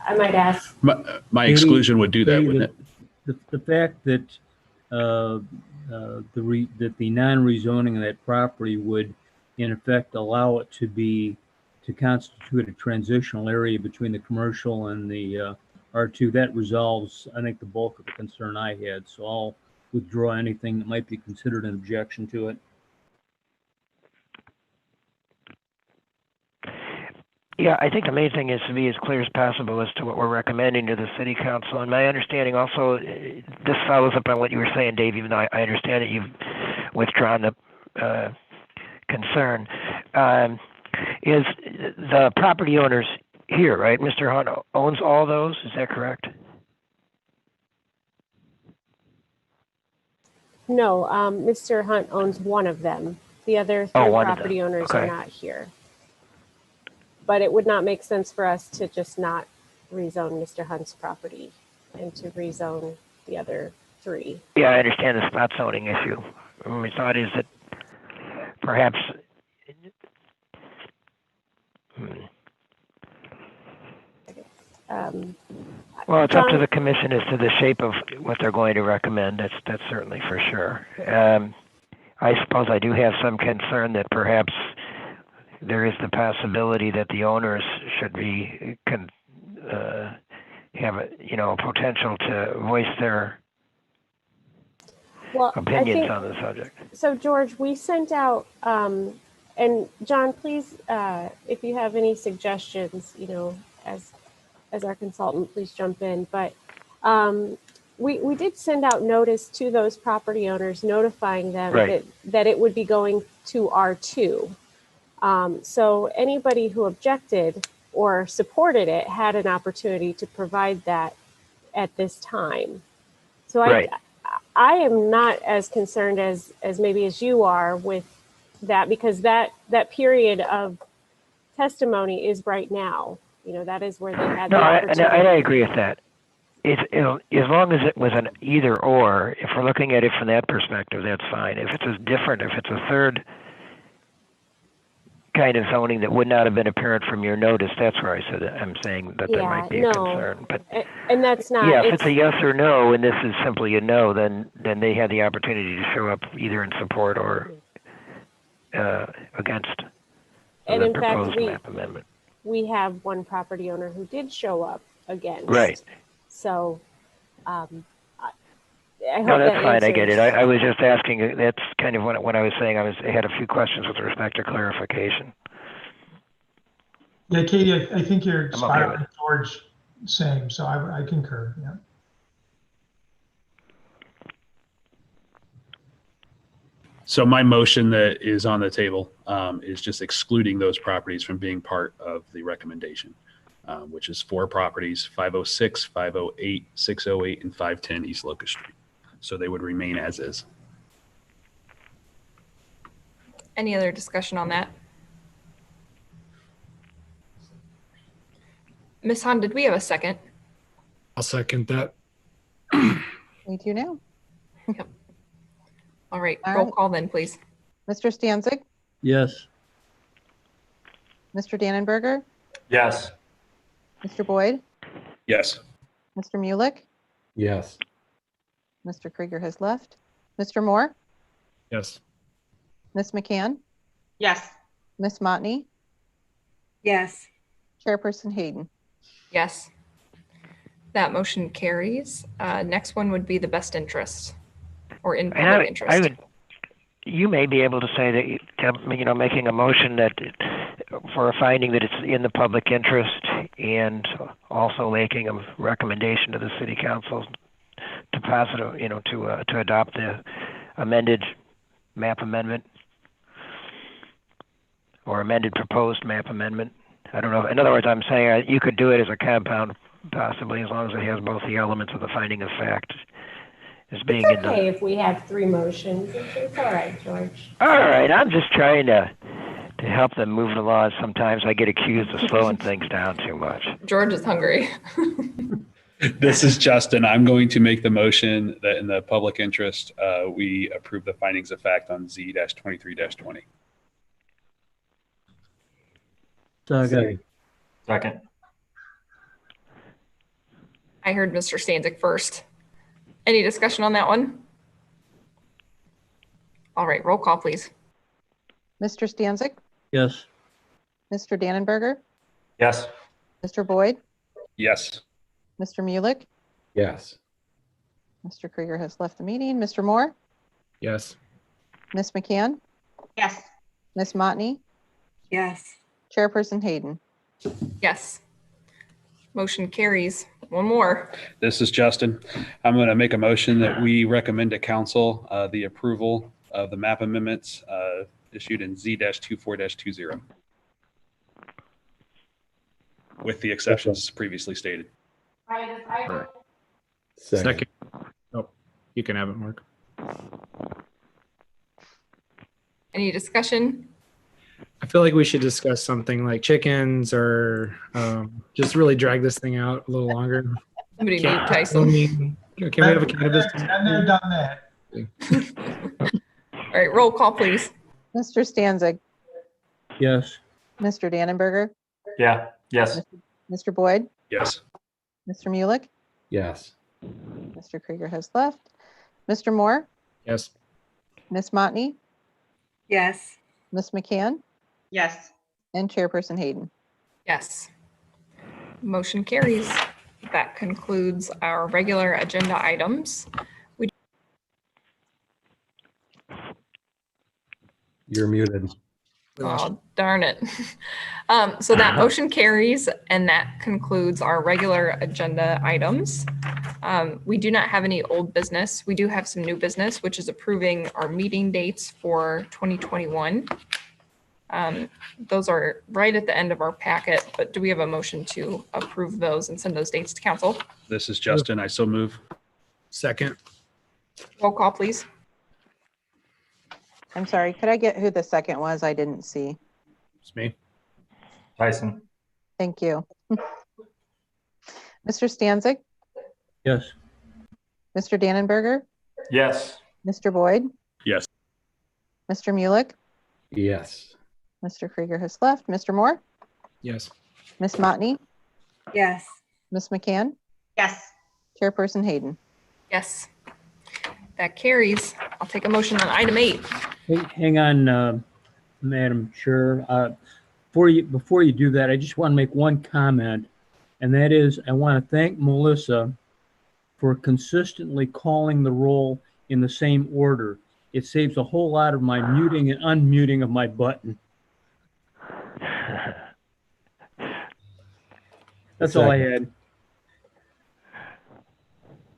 I might ask. My exclusion would do that, wouldn't it? The fact that that the non-rezoning of that property would, in effect, allow it to constitute a transitional area between the commercial and the R2, that resolves, I think, the bulk of the concern I had. So I'll withdraw anything that might be considered an objection to it. Yeah, I think the main thing is to be as clear as possible as to what we're recommending to the city council. And my understanding also, this follows up on what you were saying, Dave, even though I understand that you've withdrawn the concern, is the property owners here, right? Mr. Hunt owns all those, is that correct? No, Mr. Hunt owns one of them. The other three one of them. property owners Okay. are not here. But it would not make sense for us to just not rezone Mr. Hunt's property and to rezone the other three. Yeah, I understand the spot zoning issue. My thought is that perhaps well, it's up to John? the commission as to the shape of what they're going to recommend. That's certainly for sure. I suppose I do have some concern that perhaps there is the possibility that the owners should be have a potential to voice their opinions on the subject. So George, we sent out, and John, please, if you have any suggestions, as our consultant, please jump in. But we did send out notice to those property owners, notifying them that it would be going to R2. So anybody who objected or supported it had an opportunity to provide that at this time. So I am not as concerned as maybe as you are with that, because that period of testimony is right now. That is where they had the opportunity. I agree with that. It's, as long as it was an either or, if we're looking at it from that perspective, that's fine. If it's if it's a third kind of zoning that would not have been apparent from your notice, that's where I'm saying that there might be a concern. But and that's not. Yeah, if it's a yes or no, and this is simply a no, then they had the opportunity to show up either in support or against the proposed map amendment. We have one property owner who did show up against. Right. So, I hope no, that's fine. I get it. answers. I was just asking. That's kind of what I was saying. I had a few questions with respect to clarification. Yeah, Katie, I think you're I'm spot okay on with with George saying, so I concur. Yeah. So my motion that is on the table is just excluding those properties from being part of the recommendation, which is 4 properties, 506, 508, 608, and 510 East Locust Street. So they would remain as is. Any other discussion on that? Ms. Han, did we have a second? I'll second that. Me too now. All right, All roll right. call then, please. Mr. Stanzik, Yes. Mr. Dannenberger, Yes. Mr. Boyd, Yes. Mr. Mueller, Yes. Mr. Krieger has left. Mr. Moore, Yes. Ms. McCann, Yes. Ms. Motney, Yes. Chairperson Hayden. Yes. That motion carries. Next one would be the best interest or in public interest. You may be able to say that, making a motion that for a finding that it's in the public interest, and also making a recommendation to the city council to pass it, to adopt the amended map amendment or amended proposed map amendment. I don't know. In other words, I'm saying you could do it as a compound, possibly, as long as it has both the elements of the finding of fact as being It's in the. okay if we have 3 motions. It's all right, George. All right, I'm just trying to help them move it along. Sometimes I get accused of slowing things down too much. George is hungry. This is Justin. I'm going to make the motion that in the public interest, we approve the findings of fact on Z-23-20. Second. I heard Mr. Stanzik first. Any discussion on that one? All right, roll call, please. Mr. Stanzik, Yes. Mr. Dannenberger, Yes. Mr. Boyd, Yes. Mr. Mueller, Yes. Mr. Krieger has left the meeting. Mr. Moore, Yes. Ms. McCann, Yes. Ms. Motney, Yes. Chairperson Hayden. Yes. Motion carries. One more. This is Justin. I'm going to make a motion that we recommend to council the approval of the map amendments issued in Z-24-20 with the exceptions previously stated. Second. Oh, you can have it, Mark. Any discussion? I feel like we should discuss something like chickens or just really drag this thing out a little longer. Somebody Can- mute Tyson. Can we have a cannabis? Been there, done that. All right, roll call, please. Mr. Stanzig, Yes. Mr. Dannenberger, Yeah. Yes. Mr. Boyd, Yes. Mr. Mulek, Yes. Mr. Krieger has left. Mr. Moore, Yes. Ms. Motney, Yes. Ms. McCann, Yes. and Chairperson Hayden. Yes. Motion carries. That concludes our regular agenda items. You're muted. Oh, darn it. So that motion carries, and that concludes our regular agenda items. We do not have any old business. We do have some new business, which is approving our meeting dates for 2021. Those are right at the end of our packet, but do we have a motion to approve those and send those dates to council? This is Justin. I so move. Second. Roll call, please. I'm sorry, could I get who the second was? I didn't see. It's me. Tyson. Thank you. Mr. Stanzig, Yes. Mr. Dannenberger, Yes. Mr. Boyd, Yes. Mr. Mulek, Yes. Mr. Krieger has left. Mr. Moore, Yes. Ms. Motney, Yes. Ms. McCann, Yes. Chairperson Hayden. Yes. That carries. I'll take a motion on item 8. Hey, hang on, Madam Chair. Before you do that, I just want to make one comment, and that is I want to thank Melissa for consistently calling the roll in the same order. It saves a whole lot of my muting and unmuting of my button. That's all I had.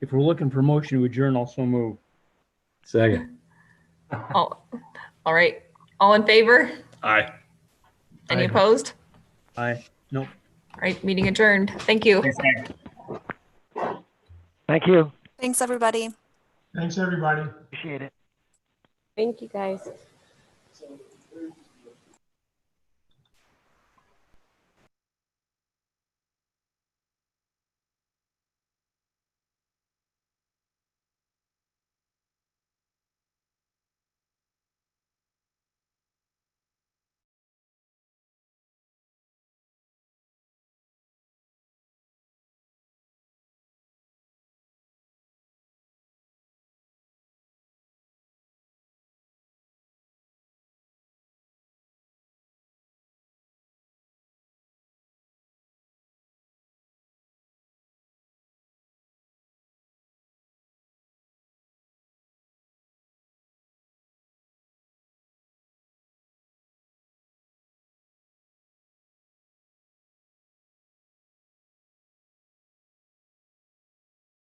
If we're looking for motion to adjourn, I'll so move. Second. All right. All in favor? Aye. Any Aye. opposed? Aye. Nope. All right, meeting adjourned. Thank you. Thank you. Thanks, everybody. Thanks, everybody. Appreciate it. Thank you, guys.